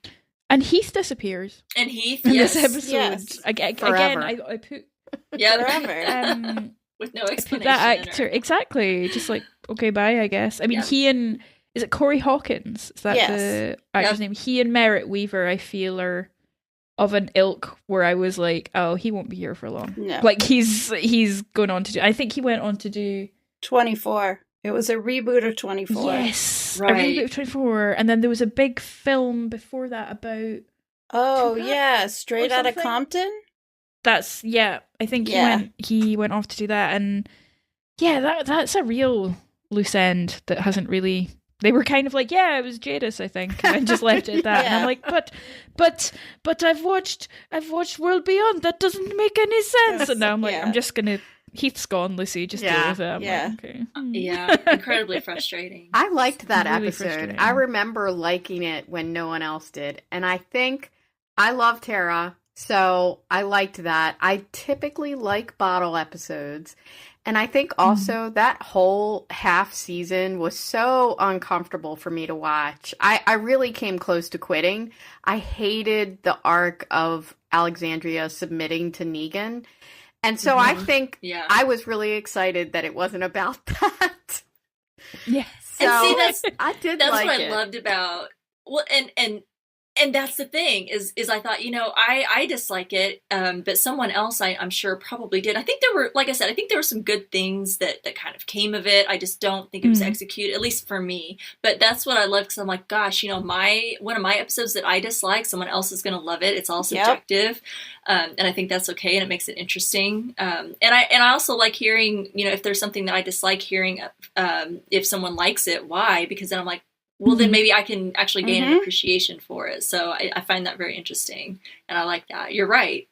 And Heath disappears. And Heath, in yes. this episode. Yes. Again, I put... Forever. With no explanation. That actor, exactly. Just like, okay, bye, I guess. I mean, he and... Is it Corey Hawkins? Is that the actor's name? He and Merritt Weaver, I feel, are of an ilk where I was like, oh, he won't be here for long. No. Like, he's going on to do... I think he went on to do... 24. It was a reboot of 24. Yes, right. A reboot of 24. And then there was a big film before that about... Oh, yeah. Straight Outta Compton? That's... Yeah, I think he went off to do that. And yeah, that's a real loose end that hasn't really... They were kind of like, yeah, it was Jadis, I think, and just left it at that. And I'm like, but I've watched World Beyond. That doesn't make any sense. And now I'm like, I'm just gonna. Heath's gone, Lucy. Just deal with it. I'm like, okay. Yeah, incredibly frustrating. I liked that really episode. I remember liking it when no one else did, and I think I love Tara, so I liked that. I typically like bottle episodes. And I think also that whole half season was so uncomfortable for me to watch. I really came close to quitting. I hated the arc of Alexandria submitting to Negan. And so I think I was really excited that it wasn't about that. Yeah. So and see, that's what I loved about, well, and that's the thing is I thought, I dislike it, but someone else I'm sure probably did. I think there were, like I said, I think there were some good things that kind of came of it. I just don't think it was executed, at least for me. But that's what I love, because I'm like, gosh, one of my episodes that I dislike, someone else is going to love it. It's all subjective, and I think that's okay, and it makes it interesting. And I also like hearing, if there's something that I dislike, hearing if someone likes it, why? Because then I'm like, well, then maybe I can actually gain an appreciation for it. So I find that very interesting. And I like that. You're right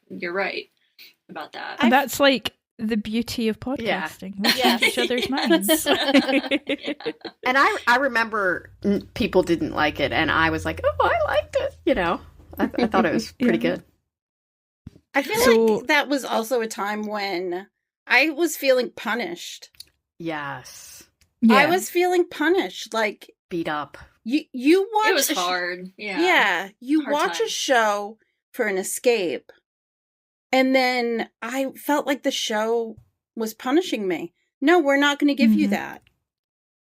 about that. And that's like the beauty of podcasting. Yeah. Each other's minds. And I remember people didn't like it. And I was like, oh, I liked it. I thought it was pretty good. I feel like that was also a time when I was feeling punished. Yes. Yeah. I was feeling punished. Like... beat up. You watch it was hard. Yeah. Yeah. You hard watch time. a show for an escape, and then I felt like the show was punishing me. No, we're not going to give you that.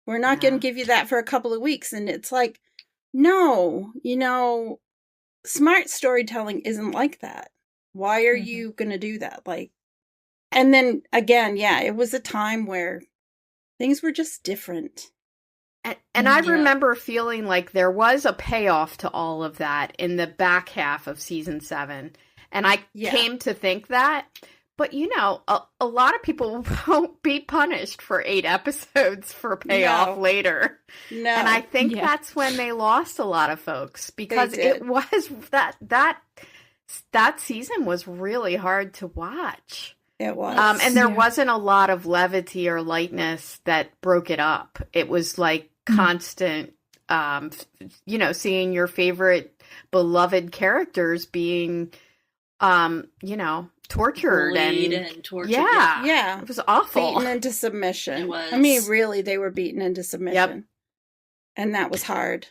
We're not going to give you that for a couple of weeks. And it's like, no, smart storytelling isn't like that. Why are you going to do that? Like, and then again, it was a time where things were just different. And I remember feeling like there was a payoff to all of that in the back half of season 7. And I came to think that. But, a lot of people won't be punished for 8 episodes for payoff later. No. And I think that's when they lost a lot of folks. Because it was that season was really hard to watch. It was. And there wasn't a lot of levity or lightness that broke it up. It was like constant, seeing your favorite beloved characters being, tortured and tortured. Yeah. It was awful. Beaten into submission. It was. I mean, really, they were beaten into submission. Yep. And that was hard.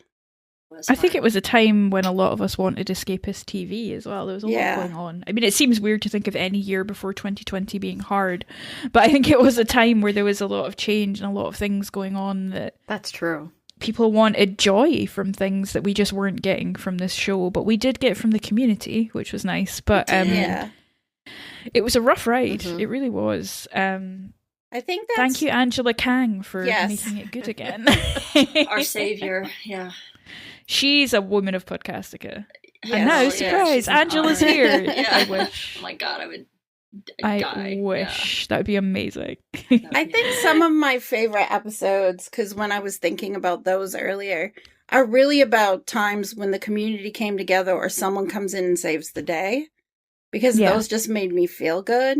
I think it was a time when a lot of us wanted escapist TV as well. There was a lot going on. I mean, it seems weird to think of any year before 2020 being hard, but I think it was a time where there was a lot of change and a lot of things going on That's true. People wanted joy from things that we just weren't getting from this show, but we did get from the community, which was nice. But it was a rough ride. Mm-hmm. It really was. I think that's... Thank you, Angela Kang, for making it good again. Our savior, yeah. She's a woman of Podcastica. Yes. And now, surprise, Angela's here. Yeah. I wish. Oh my God, I would die. I wish. That would be amazing. I think some of my favorite episodes, because when I was thinking about those earlier, are really about times when the community came together or someone comes in and saves the day. Because those just made me feel good.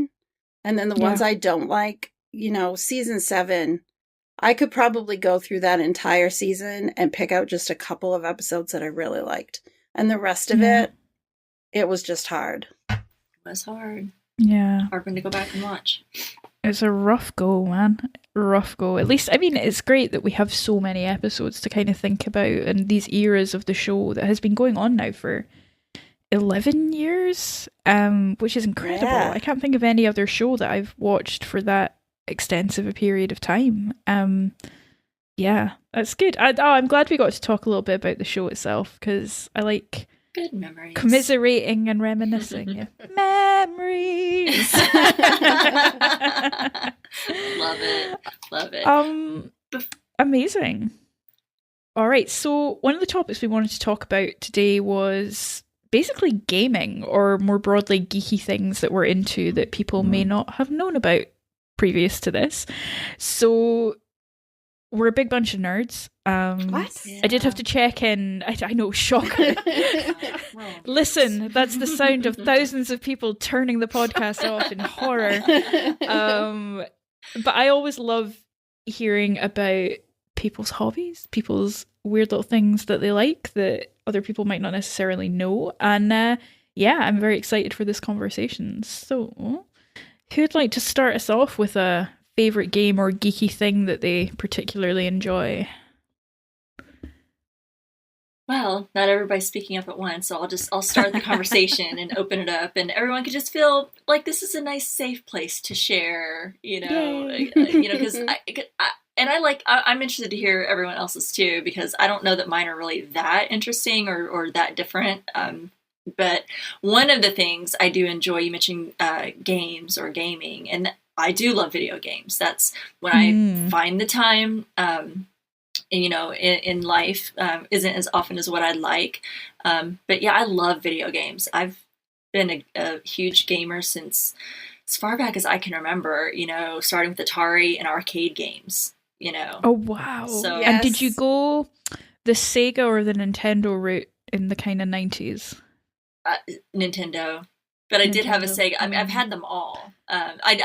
And then the ones I don't like, season 7... I could probably go through that entire season and pick out just a couple of episodes that I really liked. And the rest of it was just hard. It was hard. Yeah. Hard one to go back and watch. It's a rough go, man. Rough go. At least, I mean, it's great that we have so many episodes to kind of think about and these eras of the show that has been going on now for 11 years, which is incredible. Yeah. I can't think of any other show that I've watched for that extensive a period of time. That's good. I'm glad we got to talk a little bit about the show itself, because I like good memories, commiserating and reminiscing. Memories. Love it. Amazing. All right, so one of the topics we wanted to talk about today was basically gaming, or more broadly geeky things that we're into that people may not have known about previous to this. So we're a big bunch of nerds. What? I did have to check in. I know, shocker. Listen, that's the sound of thousands of people turning the podcast off in horror. But I always love hearing about people's hobbies, people's weird little things that they like that other people might not necessarily know. And I'm very excited for this conversation. So who'd like to start us off with a favorite game or geeky thing that they particularly enjoy? Well, not everybody's speaking up at once, so I'll start the conversation and open it up, and everyone can just feel like this is a nice, safe place to share. Because I'm interested to hear everyone else's too, because I don't know that mine are really that interesting or that different. But one of the things I do enjoy, you mentioned games or gaming, and I do love video games. That's when I find the time, in life, isn't as often as what I'd like. But yeah, I love video games. I've been a huge gamer since as far back as I can remember, starting with Atari and arcade games, Oh, wow. So, And did you go the Sega or the Nintendo route in the kind of 90s? Nintendo, but I did have a Sega. I mean, I've had them all. I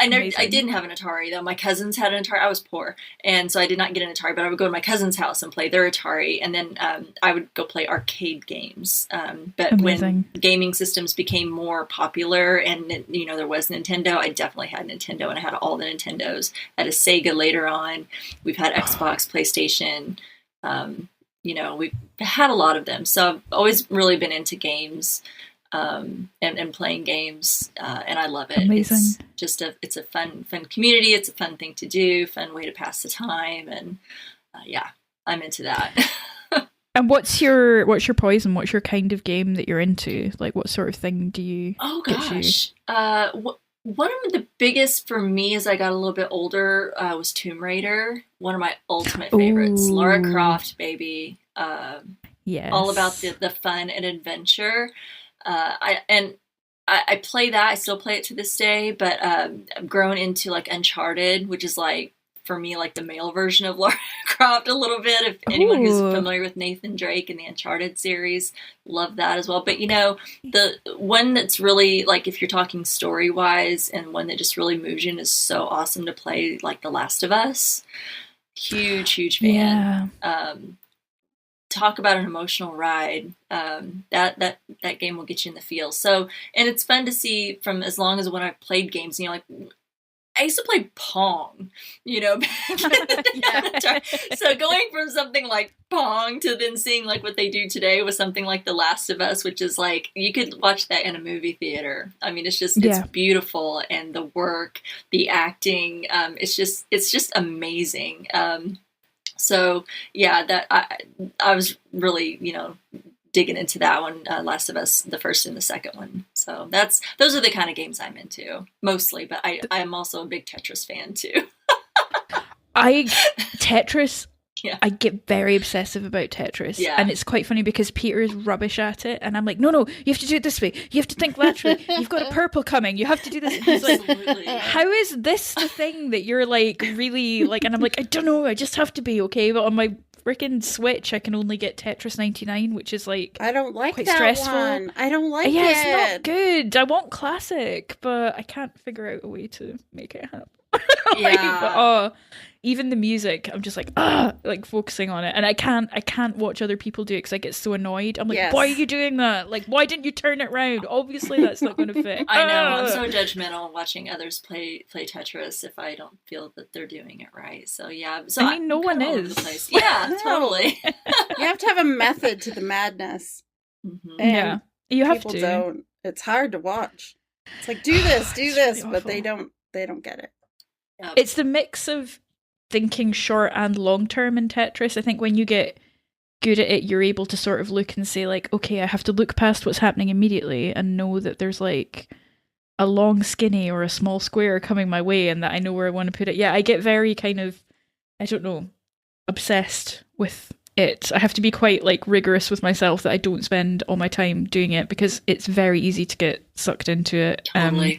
didn't have an Atari though. My cousins had an Atari. I was poor, and so I did not get an Atari. But I would go to my cousin's house and play their Atari, and then I would go play arcade games. But when gaming systems became more popular, and there was Nintendo, I definitely had Nintendo, and I had all the Nintendos. I had a Sega later on. We've had Xbox, PlayStation. We've had a lot of them. So I've always really been into games. And playing games, and I love it. Amazing. It's a fun community. It's a fun thing to do, fun way to pass the time, and I'm into that. And what's your poison? What's your kind of game that you're into? Like, what sort of thing do you? Oh gosh, one of the biggest for me as I got a little bit older was Tomb Raider. One of my ultimate favorites, Lara Croft, baby. Yes, all about the fun and adventure. I play that. I still play it to this day, but I've grown into like Uncharted, which is like for me like the male version of Lara Croft a little bit. If anyone who's familiar with Nathan Drake and the Uncharted series, love that as well. But the one that's really like, if you're talking story wise, and one that just really moves you and is so awesome to play, like The Last of Us. Huge fan. Talk about an emotional ride. That game will get you in the feels. So, and it's fun to see from as long as when I've played games, like I used to play Pong, So going from something like Pong to then seeing like what they do today with something like The Last of Us, which is like, you could watch that in a movie theater. I mean, it's beautiful, and the work, the acting, it's just amazing. So yeah, that I was really, digging into that one, Last of Us, the first and the second one. So those are the kind of games I'm into mostly, but I am also a big Tetris fan too. Tetris. Yeah. I get very obsessive about Tetris. Yeah. And it's quite funny because Peter is rubbish at it. And I'm like, no, you have to do it this way. You have to think laterally. You've got a purple coming. You have to do this. And he's like, how is this the thing that you're like really like? And I'm like, I don't know. I just have to be okay. But on my freaking Switch, I can only get Tetris 99, which is like, I don't like quite that stressful. one. I don't like it. Yeah, it's not good. I want classic, but I can't figure out a way to make it happen. Yeah. Even the music, I'm just like focusing on it, and I can't watch other people do it because I get so annoyed. I'm like, why are you doing that? Like, why didn't you turn it round? Obviously, that's not going to fit. I know. I'm so judgmental watching others play Tetris if I don't feel that they're doing it right. So yeah. So I mean, no one is. Yeah, totally. You have to have a method to the madness. Mm-hmm. Yeah, you have people to. Don't. It's hard to watch. It's like do this, but they don't get it. Yeah. It's the mix of thinking short and long term in Tetris. I think when you get good at it, you're able to sort of look and say like, okay, I have to look past what's happening immediately and know that there's like a long skinny or a small square coming my way and that I know where I want to put it. Yeah, I get very kind of, I don't know, obsessed with it. I have to be quite like rigorous with myself that I don't spend all my time doing it because it's very easy to get sucked into it. Totally.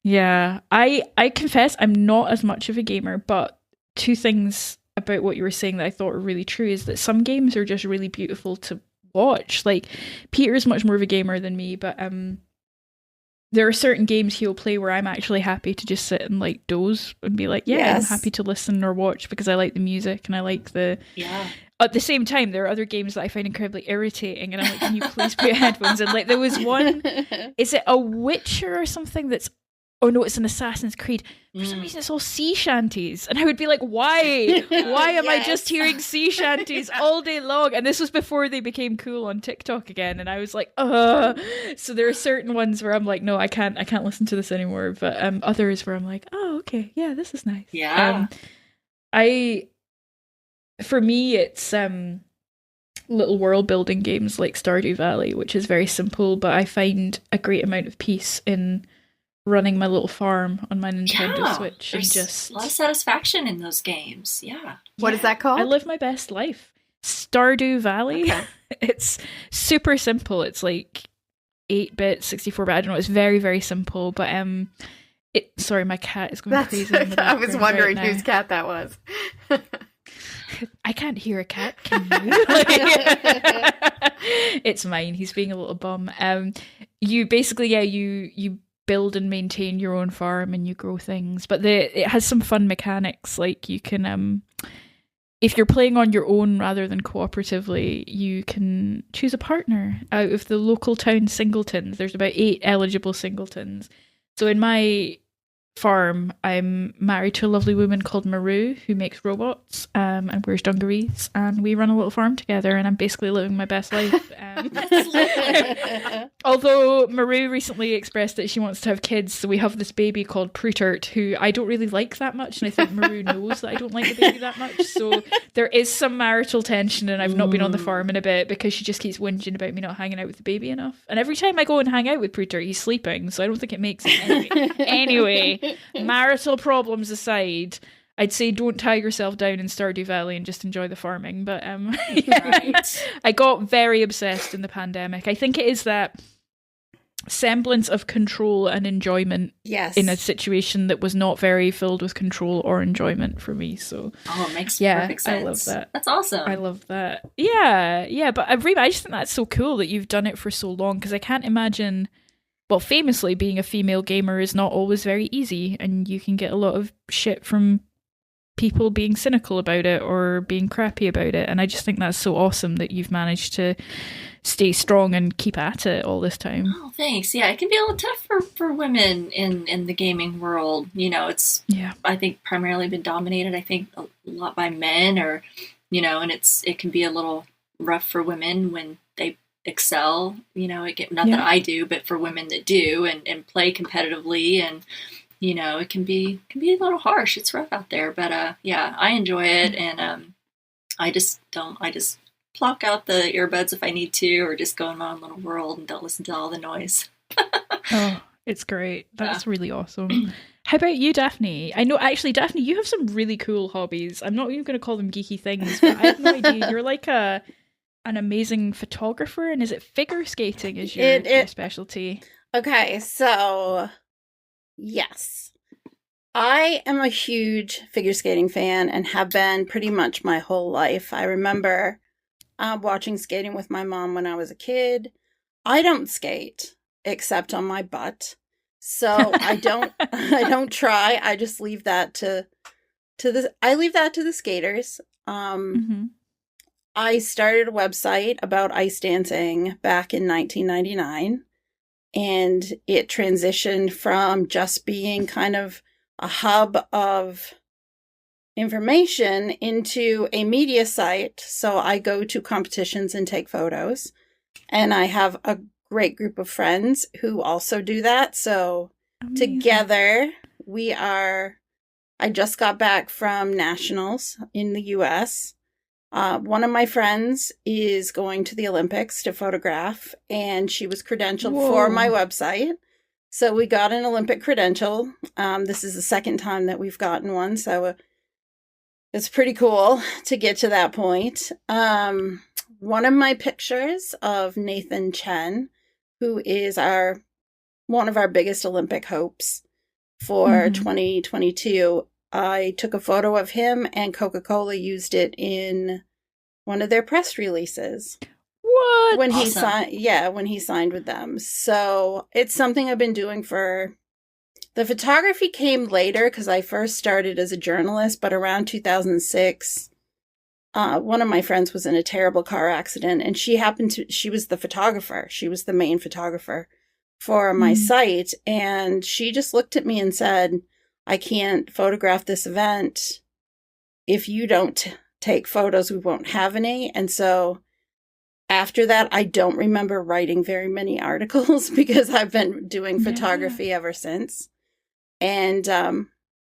Yeah, I confess I'm not as much of a gamer, but two things about what you were saying that I thought were really true is that some games are just really beautiful to watch. Like, Peter's much more of a gamer than me, but there are certain games he'll play where I'm actually happy to just sit and like doze and be like, I'm happy to listen or watch because I like the music and I like the... Yeah. At the same time, there are other games that I find incredibly irritating and I'm like, can you please put your headphones in? Like, there was one, is it a Witcher or something that's... Oh no, it's an Assassin's Creed. For some reason, it's all sea shanties. And I would be like, why? Why am I just hearing sea shanties all day long? And this was before they became cool on TikTok again. And I was like, ugh. So there are certain ones where I'm like, no, I can't listen to this anymore. But others where I'm like, oh, okay, yeah, this is nice. Yeah. For me, it's little world building games like Stardew Valley, which is very simple, but I find a great amount of peace in running my little farm on my Nintendo Switch and just a lot of satisfaction in those games. Yeah. What is that called? I live my best life. Stardew Valley. Okay. It's super simple. It's like 8-bit, 64-bit. I don't know. It's very, very simple. But sorry, my cat is going crazy. I was wondering whose cat that was. I can't hear a cat. Can you? It's mine. He's being a little bum. You basically, you build and maintain your own farm and you grow things, but it has some fun mechanics. Like you can if you're playing on your own rather than cooperatively, you can choose a partner out of the local town singletons. There's about 8 eligible singletons. So in my farm, I'm married to a lovely woman called Maru who makes robots and wears dungarees, and we run a little farm together, and I'm basically living my best life. Although Maru recently expressed that she wants to have kids, so we have this baby called Prutert, who I don't really like that much, and I think Maru knows that I don't like the baby that much, so there is some marital tension, and I've not been on the farm in a bit because she just keeps whinging about me not hanging out with the baby enough, and every time I go and hang out with Prutert, he's sleeping, so I don't think it makes it anyway. Marital problems aside, I'd say don't tie yourself down in Stardew Valley and just enjoy the farming. But Right. I got very obsessed in the pandemic. I think it is that semblance of control and enjoyment in a situation that was not very filled with control or enjoyment for me. So it makes perfect sense. I love that. That's awesome. I love that. Yeah. But I just think that's so cool that you've done it for so long, because I can't imagine. Well, famously, being a female gamer is not always very easy, and you can get a lot of shit from people being cynical about it or being crappy about it. And I just think that's so awesome that you've managed to stay strong and keep at it all this time. Oh, thanks. Yeah, it can be a little tough for women in the gaming world. It's, I think, primarily been dominated, I think, a lot by men, or, and it can be a little rough for women when they excel, not that I do, but for women that do and play competitively, and it can be a little harsh. It's rough out there, but I enjoy it, and I just block out the earbuds if I need to, or just go in my own little world and don't listen to all the noise. Oh, it's great. That's really awesome. How about you, Daphne? I know, actually, Daphne, you have some really cool hobbies. I'm not even going to call them geeky things, but I have no idea. You're like an amazing photographer, and is it figure skating is your specialty? Okay, so yes. I am a huge figure skating fan and have been pretty much my whole life. I remember watching skating with my mom when I was a kid. I don't skate except on my butt. So I don't try. I just leave that to the skaters. I started a website about ice dancing back in 1999, and it transitioned from just being kind of a hub of information into a media site. So I go to competitions and take photos, and I have a great group of friends who also do that. So together I just got back from nationals in the US. One of my friends is going to the Olympics to photograph, and she was credentialed for my website. So we got an Olympic credential. This is the second time that we've gotten one, so it's pretty cool to get to that point. One of my pictures of Nathan Chen, who is one of our biggest Olympic hopes for 2022, I took a photo of him, and Coca-Cola used it in one of their press releases. What? When he signed with them. So it's something I've been doing for... The photography came later because I first started as a journalist, but around 2006, one of my friends was in a terrible car accident, and she was the photographer. She was the main photographer for my site, and she just looked at me and said, I can't photograph this event. If you don't take photos, we won't have any. And so after that, I don't remember writing very many articles because I've been doing photography ever since. And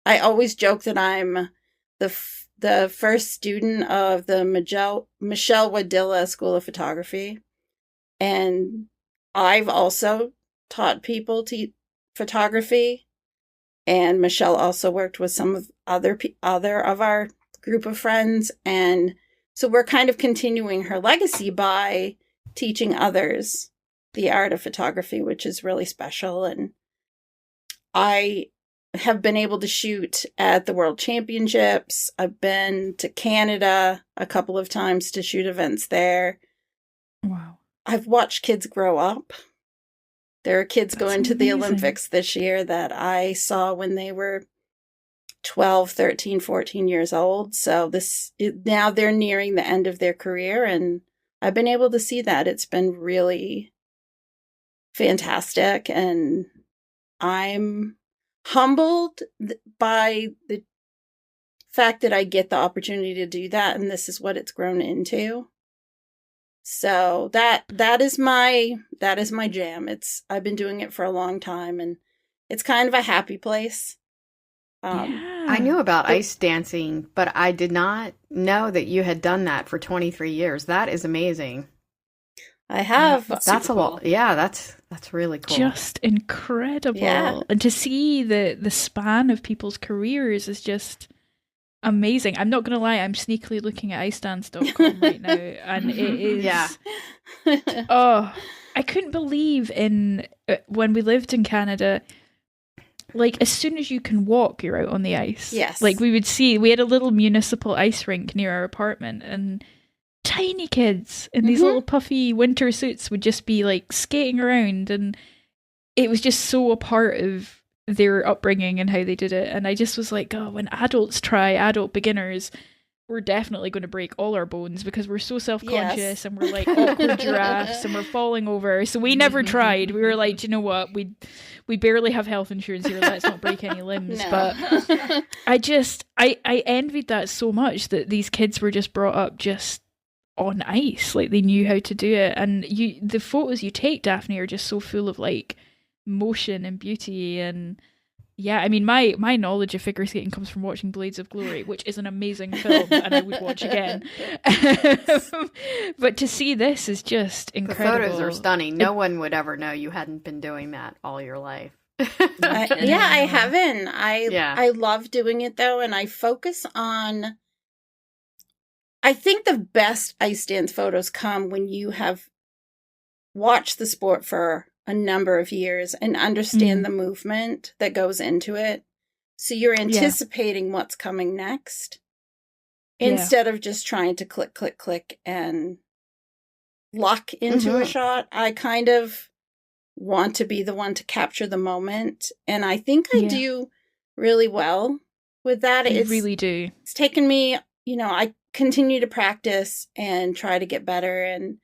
I always joke that I'm the first student of the Michelle Wadilla School of Photography. And I've also taught people photography. And Michelle also worked with some of other of our group of friends. And so we're kind of continuing her legacy by teaching others the art of photography, which is really special. And I have been able to shoot at the World Championships. I've been to Canada a couple of times to shoot events there. Wow. I've watched kids grow up. There are kids going to the Olympics this year that I saw when they were 12, 13, 14 years old. So now they're nearing the end of their career, and I've been able to see that. It's been really fantastic, and I'm humbled by the fact that I get the opportunity to do that, and this is what it's grown into. So that is my jam. I've been doing it for a long time, and it's kind of a happy place. I knew about ice dancing, but I did not know that you had done that for 23 years. That is amazing. I have. That's a lot. Yeah, that's really cool. Just incredible. Yeah. And to see the span of people's careers is just amazing. I'm not going to lie, I'm sneakily looking at icedance.com right now, and it is... Yeah. Oh, I couldn't believe when we lived in Canada, like, as soon as you can walk, you're out on the ice. Yes. Like, we had a little municipal ice rink near our apartment, and tiny kids in these little puffy winter suits would just be, like, skating around, and it was just so a part of their upbringing and how they did it. And I just was like, oh, when adult beginners, we're definitely going to break all our bones because we're so self-conscious and we're like awkward giraffes and we're falling over. So we never tried. We were like, do you know what? We barely have health insurance here. Let's not break any limbs. No. But I envied that so much, that these kids were just brought up just on ice. Like, they knew how to do it. And the photos you take, Daphne, are just so full of like motion and beauty. And yeah, I mean, my knowledge of figure skating comes from watching Blades of Glory, which is an amazing film and I would watch again. But to see this is just incredible. The photos are stunning. No one would ever know you hadn't been doing that all your life. I haven't. I love doing it though, and I focus on. I think the best ice dance photos come when you have watched the sport for a number of years and understand the movement that goes into it. So you're anticipating what's coming next instead of just trying to click, click, click and lock into a shot. I kind of want to be the one to capture the moment. And I think I do really well with that. You really do. It's taken me, I continue to practice and try to get better, and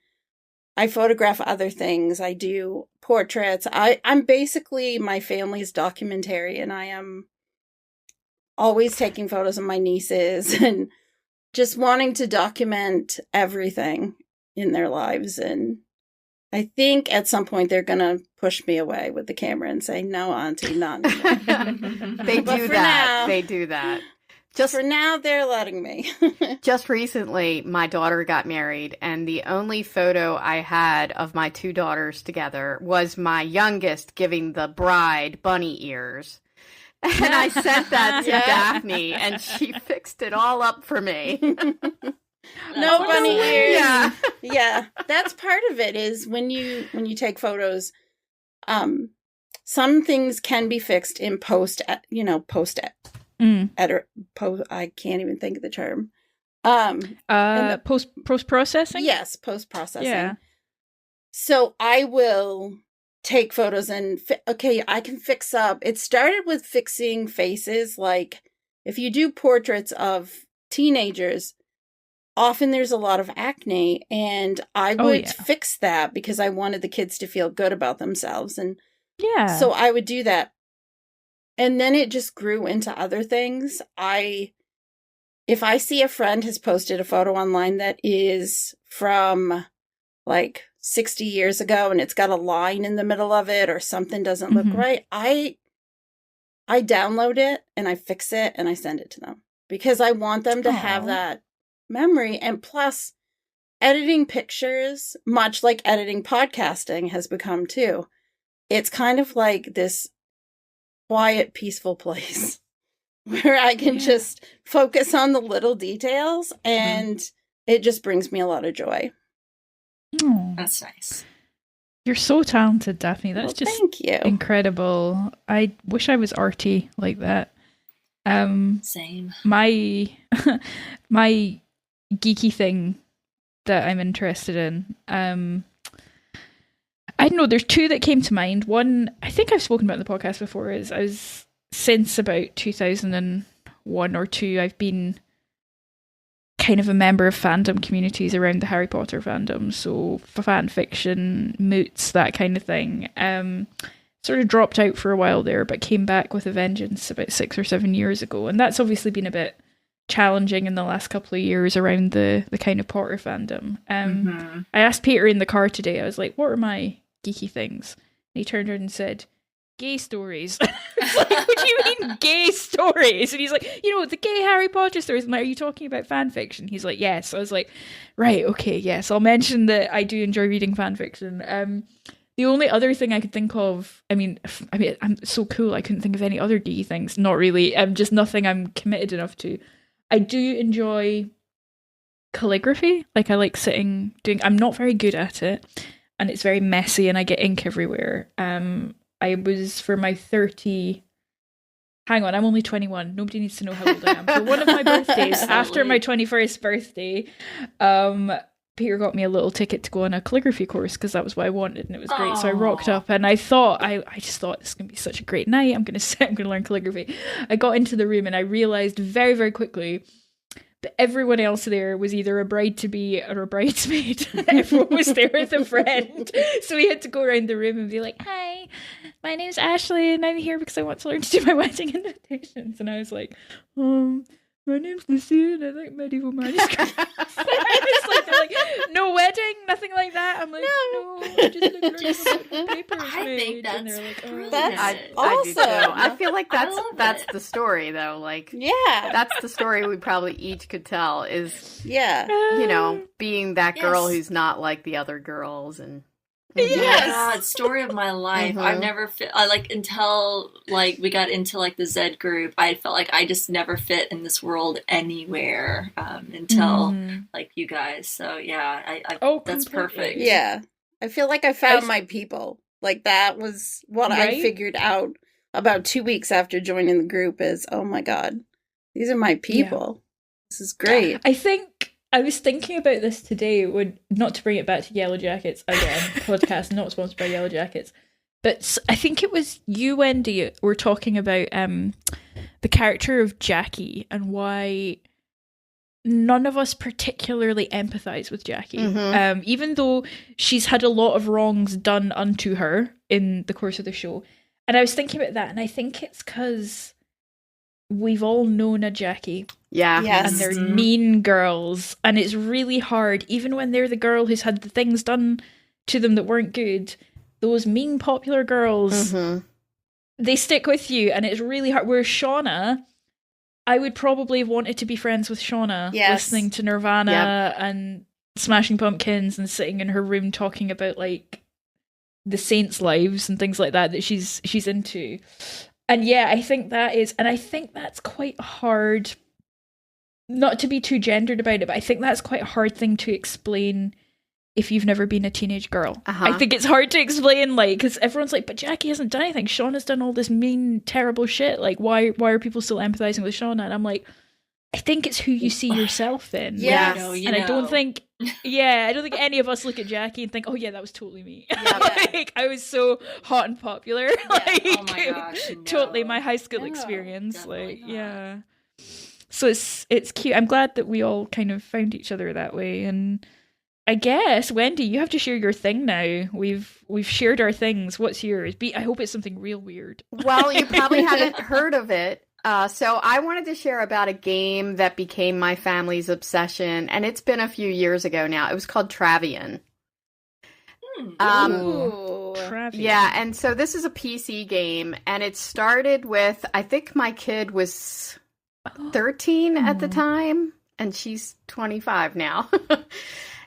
I photograph other things. I do portraits. I'm basically my family's documentarian. I am always taking photos of my nieces and just wanting to document everything in their lives. And I think at some point they're going to push me away with the camera and say, no, Auntie, not anymore. They do that. They do that. Just for now, they're letting me. Just recently, my daughter got married, and the only photo I had of my two daughters together was my youngest giving the bride bunny ears. And I sent that to Daphne, and she fixed it all up for me. No bunny ears. Yeah. That's part of it, is when you take photos, some things can be fixed in post I can't even think of the term. Post processing? Yes, post processing. Yeah. So I will take photos and I can fix up. It started with fixing faces. Like, if you do portraits of teenagers, often there's a lot of acne, and I would fix that because I wanted the kids to feel good about themselves. And so I would do that. And then it just grew into other things. If I see a friend has posted a photo online that is from like 60 years ago and it's got a line in the middle of it or something doesn't look right, I download it and I fix it and I send it to them because I want them to have that memory. And plus, editing pictures, much like editing podcasting has become too, it's kind of like this quiet, peaceful place where I can just focus on the little details, and it just brings me a lot of joy. Oh, that's nice. You're so talented, Daphne. That's just thank you. Incredible. I wish I was arty like that. Same. My my geeky thing that I'm interested in. I don't know, there's two that came to mind. One, I think I've spoken about in the podcast before, is I was, since about 2001 or 2, I've been kind of a member of fandom communities around the Harry Potter fandom. So fan fiction, moots, that kind of thing. Sort of dropped out for a while there, but came back with a vengeance about 6 or 7 years ago. And that's obviously been a bit challenging in the last couple of years around the kind of Potter fandom. I asked Peter in the car today, I was like, what are my geeky things? And he turned around and said, gay stories. I was like, what do you mean gay stories? And he's like, the gay Harry Potter stories. I'm like, are you talking about fan fiction? He's like, yes. I was like, right, okay, yes, I'll mention that I do enjoy reading fan fiction. The only other thing I could think of, I mean, I'm so cool, I couldn't think of any other geeky things. Not really. Just nothing I'm committed enough to. I do enjoy calligraphy. Like, I like I'm not very good at it, and it's very messy and I get ink everywhere. I was, for my 30, hang on, I'm only 21. Nobody needs to know how old I am. For one of my birthdays, after my 21st birthday, Peter got me a little ticket to go on a calligraphy course because that was what I wanted, and it was great. So I rocked Aw. up, and I thought, I just thought this is going to be such a great night. I'm going to learn calligraphy. I got into the room, and I realized very, very quickly that everyone else there was either a bride-to-be or a bridesmaid. Everyone was there with a friend. So we had to go around the room and be like, "Hi, my name's Ashley, and I'm here because I want to learn to do my wedding invitations." And I was like, "My name's Lucy, and I like medieval manuscripts." They're like, "No wedding, nothing like that." I'm like, "No, I just like learning about the papers I made." think And that's they're like, brilliant. That's I do too. awesome. I feel like I love that's it. the story, though. Like, Yeah. that's the story we probably each could tell is, Yeah. you know, being that girl Yes. who's not like the other girls. And Oh my Yes. God, story of my life. I've never fit. I like until like we got into like the Z group. I felt like I just never fit in this world anywhere until Mhm. like you guys. So yeah, I Oh, that's completely. perfect. Yeah. I feel like I found I- my people. Like that was what I Right? figured out about 2 weeks after joining the group is, oh my God, these are my people. This is great. I think I was thinking about this today. Would not to bring it back to Yellow Jackets again. Podcast not sponsored by Yellow Jackets, but I think it was you, Wendy, were talking about the character of Jackie and why none of us particularly empathize with Jackie, even though she's had a lot of wrongs done unto her in the course of the show. And I was thinking about that, and I think it's because we've all known a Jackie. yeah. Yes. And they're Mhm. mean girls, and it's really hard, even when they're the girl who's had the things done to them that weren't good. Those mean popular girls, they stick with you, and it's really hard. Whereas Shauna, I would probably have wanted to be friends with Shauna, Yes. listening to Nirvana and Smashing Pumpkins and sitting in her room talking about like the saints' lives and things like that she's into. And yeah, I think that's quite hard. Not to be too gendered about it, but I think that's quite a hard thing to explain if you've never been a teenage girl. Uh-huh. I think it's hard to explain, like, because everyone's like, but Jackie hasn't done anything. Shauna's done all this mean, terrible shit. Like, why are people still empathizing with Shauna? And I'm like, I think it's who you see yourself in. Yes. You And I don't know. think any of us look at Jackie and think, oh yeah, that was totally me. Yeah. Like, I was so hot and popular. Like, Oh my gosh, totally no. my high school No, experience. definitely Like, not. yeah. So it's cute. I'm glad that we all kind of found each other that way. And I guess, Wendy, you have to share your thing now. We've shared our things. What's yours? I hope it's something real weird. Well, you probably haven't heard of it. So I wanted to share about a game that became my family's obsession, and it's been a few years ago now. It was called Travian. Ooh. Travian. Yeah, and so this is a PC game, and it started with, I think my kid was 13 at the time, and she's 25 now.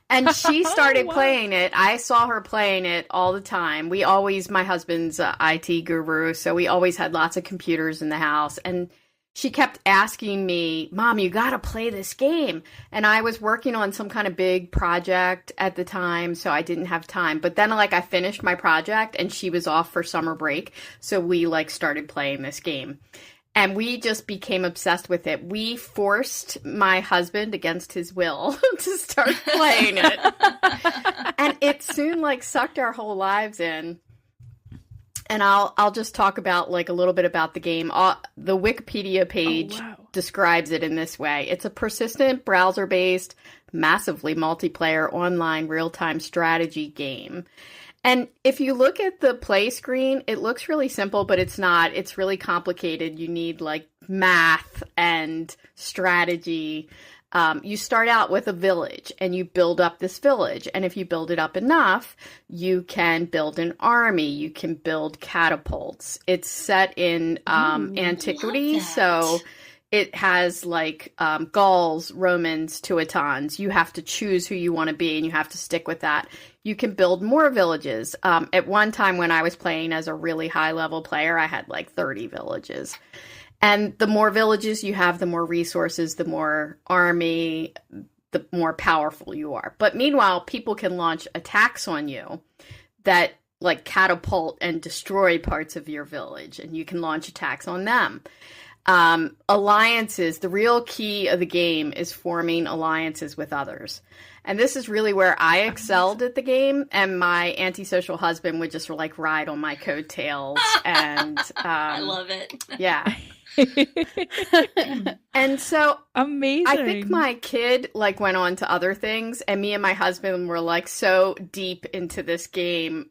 And she started Wow. playing it. I saw her playing it all the time. My husband's a IT guru, so we always had lots of computers in the house. And she kept asking me, Mom, you got to play this game. And I was working on some kind of big project at the time, so I didn't have time. But then, I finished my project, and she was off for summer break. So we, started playing this game. And we just became obsessed with it. We forced my husband against his will to start playing it. And it soon sucked our whole lives in. And I'll just talk about a little bit about the game. The Wikipedia page describes it in this way. It's a persistent browser-based, massively multiplayer online real-time strategy game. And if you look at the play screen, it looks really simple, but it's not. It's really complicated. You need math and strategy. You start out with a village and you build up this village. And if you build it up enough, you can build an army. You can build catapults. It's set in antiquity. love that. So it has Gauls, Romans, Teutons. You have to choose who you want to be and you have to stick with that. You can build more villages. At one time when I was playing as a really high level player, I had 30 villages. And the more villages you have, the more resources, the more army, the more powerful you are. But meanwhile, people can launch attacks on you that catapult and destroy parts of your village, and you can launch attacks on them. alliances, the real key of the game is forming alliances with others. And this is really where I excelled at the game, and my antisocial husband would just like ride on my coattails. And I love it. Yeah. And so amazing. I think my kid like went on to other things, and me and my husband were like so deep into this game.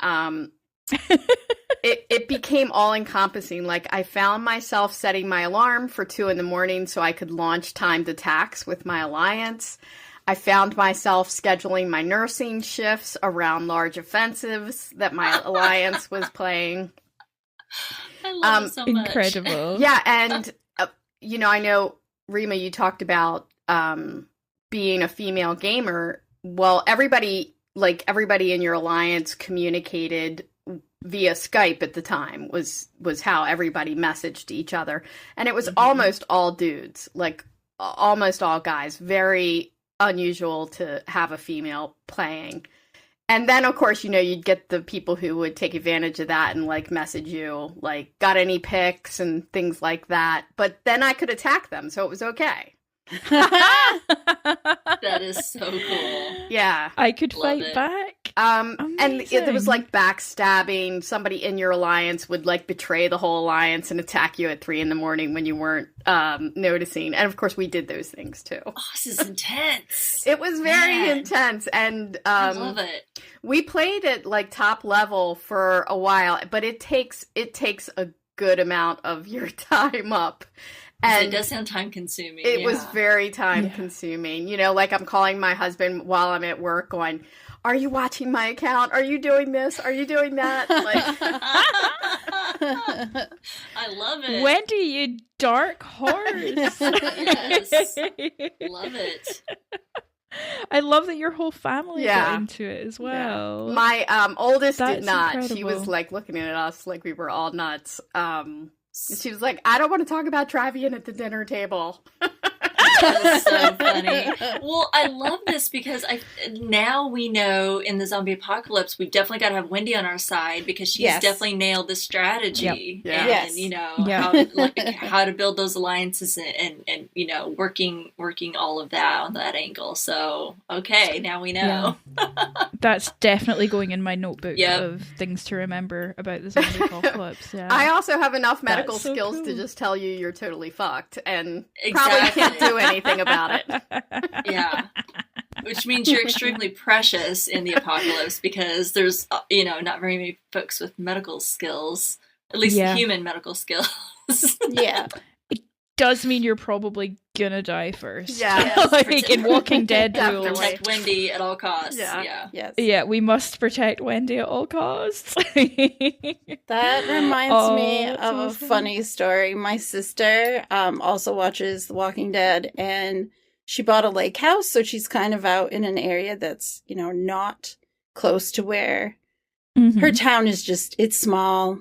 It became all encompassing. Like I found myself setting my alarm for 2 a.m. so I could launch timed attacks with my alliance. I found myself scheduling my nursing shifts around large offensives that my alliance was playing. I love it so much. Incredible. Yeah, and I know, Rima, you talked about being a female gamer. Well, everybody in your alliance communicated via Skype at the time was how everybody messaged each other. And it was almost all dudes, like almost all guys. Very unusual to have a female playing. And then, of course, you'd get the people who would take advantage of that and, like, message you, like, got any pics and things like that. But then I could attack them, so it was okay. That is so cool. Yeah. I could Love fight it. back. And there was, like, backstabbing. Somebody in your alliance would, like, betray the whole alliance and attack you at 3 a.m. when you weren't noticing. And, of course, we did those things, too. Oh, this is intense. It was very intense. And I love it. we played at, like, top level for a while, but it takes a good amount of your time up. And it does sound time consuming. It was very time consuming. Like I'm calling my husband while I'm at work going, are you watching my account? Are you doing this? Are you doing that? Like, I love it. Wendy, you dark horse. Yes. Love it. I love that your whole family Yeah. got into it as well. yeah. My oldest did That's not. She incredible. was like looking at us like we were all nuts. She was like, I don't want to talk about Travian at the dinner table. That's so funny. Well, I love this because now we know in the zombie apocalypse we've definitely got to have Wendy on our side because she's definitely nailed the strategy Yep. and how to build those alliances and working all of that on that angle. So okay, now we know. That's definitely going in my notebook Yep. of things to remember about the zombie apocalypse. Yeah. I also have enough medical That's so skills to cool. just tell you you're totally fucked and Exactly. probably can't do anything about it. Yeah. Which means you're extremely precious in the apocalypse because there's, not very many folks with medical skills, at least human medical skills. Yeah. Does mean you're probably gonna die first. Yeah. Like in Walking Dead Definitely. rules. Protect Wendy at all costs. Yeah. Yes. Yeah, we must protect Wendy at all costs. That reminds me that's of a awesome. funny story. My sister also watches The Walking Dead, and she bought a lake house, so she's kind of out in an area that's, not close to where Mhm. her town is. It's small.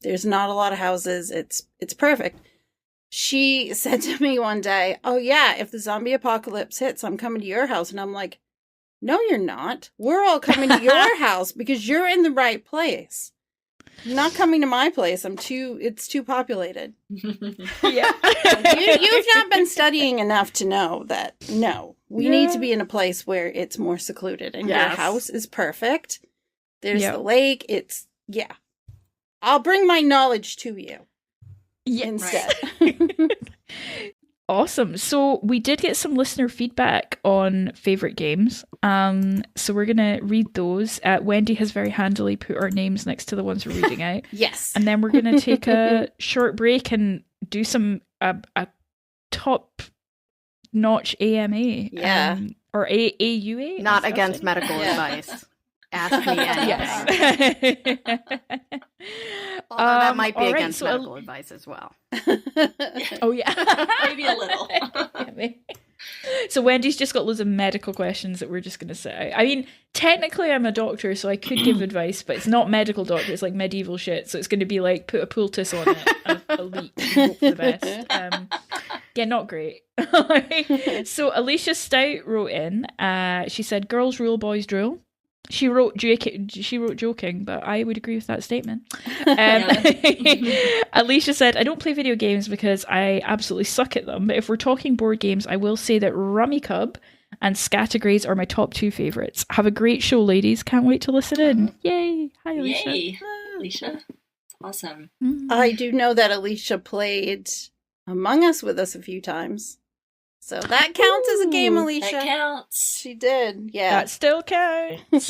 There's not a lot of houses. It's perfect. She said to me one day, "Oh yeah, if the zombie apocalypse hits, I'm coming to your house." And I'm like, "No, you're not. We're all coming to your house because you're in the right place. You're not coming to my place. It's too populated." Yeah. You've not been studying enough to know that, no, we need to be in a place where it's more secluded. And your house is perfect. There's the lake. I'll bring my knowledge to you. Yeah. Instead. Awesome. So we did get some listener feedback on favorite games. So we're gonna read those. Wendy has very handily put our names next to the ones we're reading out. Yes. And then we're gonna take a short break and do some a top notch AMA. Yeah. Or AUA. Not Is that against it? medical advice. Ask me anything. Yes. Although that might be all right, against so medical advice as well. Oh yeah. Maybe a little. So Wendy's just got loads of medical questions that we're just going to say. I mean, technically I'm a doctor, so I could give advice, but it's not medical doctor. It's like medieval shit. So it's going to be like put a poultice on it, a leech, and hope for the best. Yeah, not great. So Alicia Stout wrote in. She said, "Girls rule, boys drool." She wrote joking, but I would agree with that statement. Alicia said, I don't play video games because I absolutely suck at them. But if we're talking board games, I will say that Rummikub and Scattergrays are my top 2 favourites. Have a great show, ladies. Can't wait to listen in. Yay. Hi, Alicia. Yay, Alicia. It's awesome. I do know that Alicia played Among Us with us a few times. So that counts as a game, Alicia. That counts. She did, yeah. That still counts.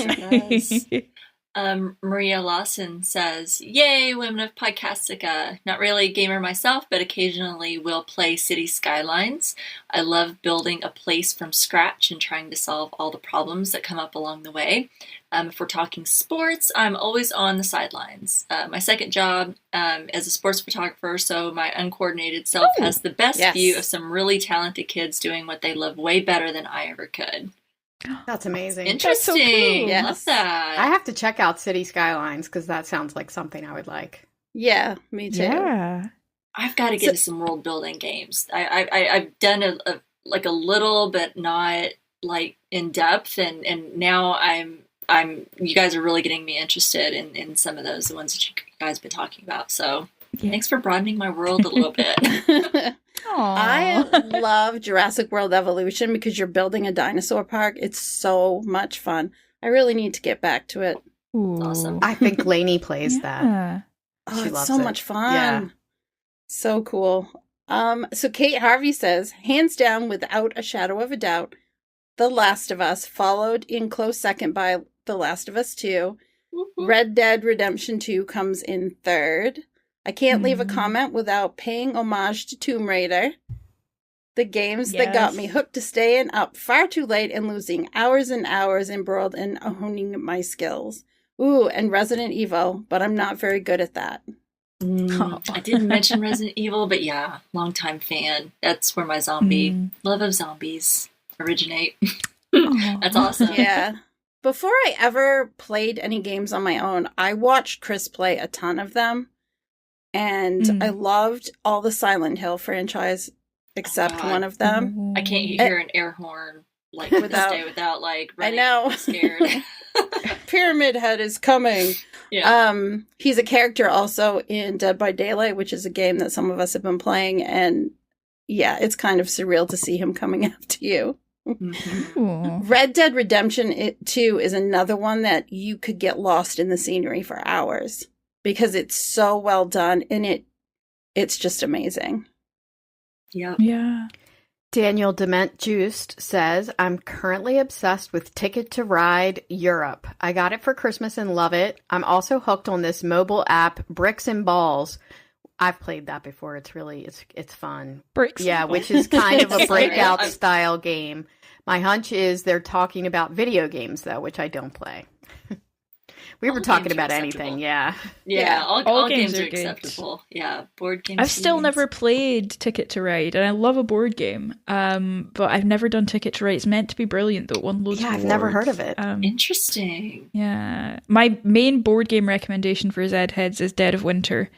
Maria Lawson says, yay, Women of Podcastica. Not really a gamer myself, but occasionally will play City Skylines. I love building a place from scratch and trying to solve all the problems that come up along the way. If we're talking sports, I'm always on the sidelines. My second job as a sports photographer, so my uncoordinated self has the best view of some really talented kids doing what they love way better than I ever could. That's amazing. Interesting. That's so cool. Yes. Love that. I have to check out City Skylines because that sounds like something I would like. Yeah, me too. Yeah. I've got to get to some world building games. I've done a little, but not like in depth, and now I'm you guys are really getting me interested in some of those, the ones that you guys have been talking about. So thanks for broadening my world a little bit. I love Jurassic World Evolution because you're building a dinosaur park. It's so much fun. I really need to get back to it. Ooh. Awesome. I think Lainey plays that. Oh, She it's loves so it. much fun. Yeah. So cool. So Kate Harvey says, hands down, without a shadow of a doubt, The Last of Us, followed in close second by The Last of Us 2. Red Dead Redemption 2 comes in third. I can't leave a comment without paying homage to Tomb Raider. The games that got me hooked to staying up far too late and losing hours and hours embroiled in honing my skills. Ooh, and Resident Evil, but I'm not very good at that. I didn't mention Resident Evil, but yeah, longtime fan. That's where my zombie love of zombies originate. That's awesome. Yeah. Before I ever played any games on my own, I watched Chris play a ton of them. And I loved all the Silent Hill franchise except one of them. I can't hear an air horn like without like running. I know. Scared. Pyramid Head is coming. Yeah. He's a character also in Dead by Daylight, which is a game that some of us have been playing, and yeah, it's kind of surreal to see him coming after you. Red Dead Redemption 2 is another one that you could get lost in the scenery for hours because it's so well done and it's just amazing. Yeah. Daniel Dement Juiced says, I'm currently obsessed with Ticket to Ride Europe. I got it for Christmas and love it. I'm also hooked on this mobile app, Bricks and Balls. I've played that before. It's really, it's fun. Bricks. Yeah, which is kind of a breakout style game. My hunch is they're talking about video games, though, which I don't play. We were talking about anything, Yeah, all games are acceptable. Yeah, board games. I've still never played Ticket to Ride, and I love a board game. But I've never done Ticket to Ride. It's meant to be brilliant, though. It won loads of I've awards. never heard of it. Interesting. Yeah, my main board game recommendation for Zed Heads is Dead of Winter,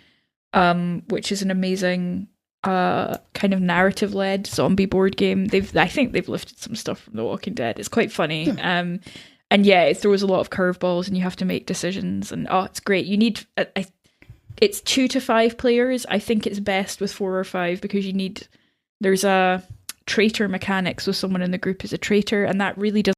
which is an amazing kind of narrative-led zombie board game. I think they've lifted some stuff from The Walking Dead. It's quite funny. And yeah, it throws a lot of curveballs and you have to make decisions. And it's great. You need, it's 2 to 5 players. I think it's best with 4 or 5 because there's a traitor mechanic. So someone in the group is a traitor and that really doesn't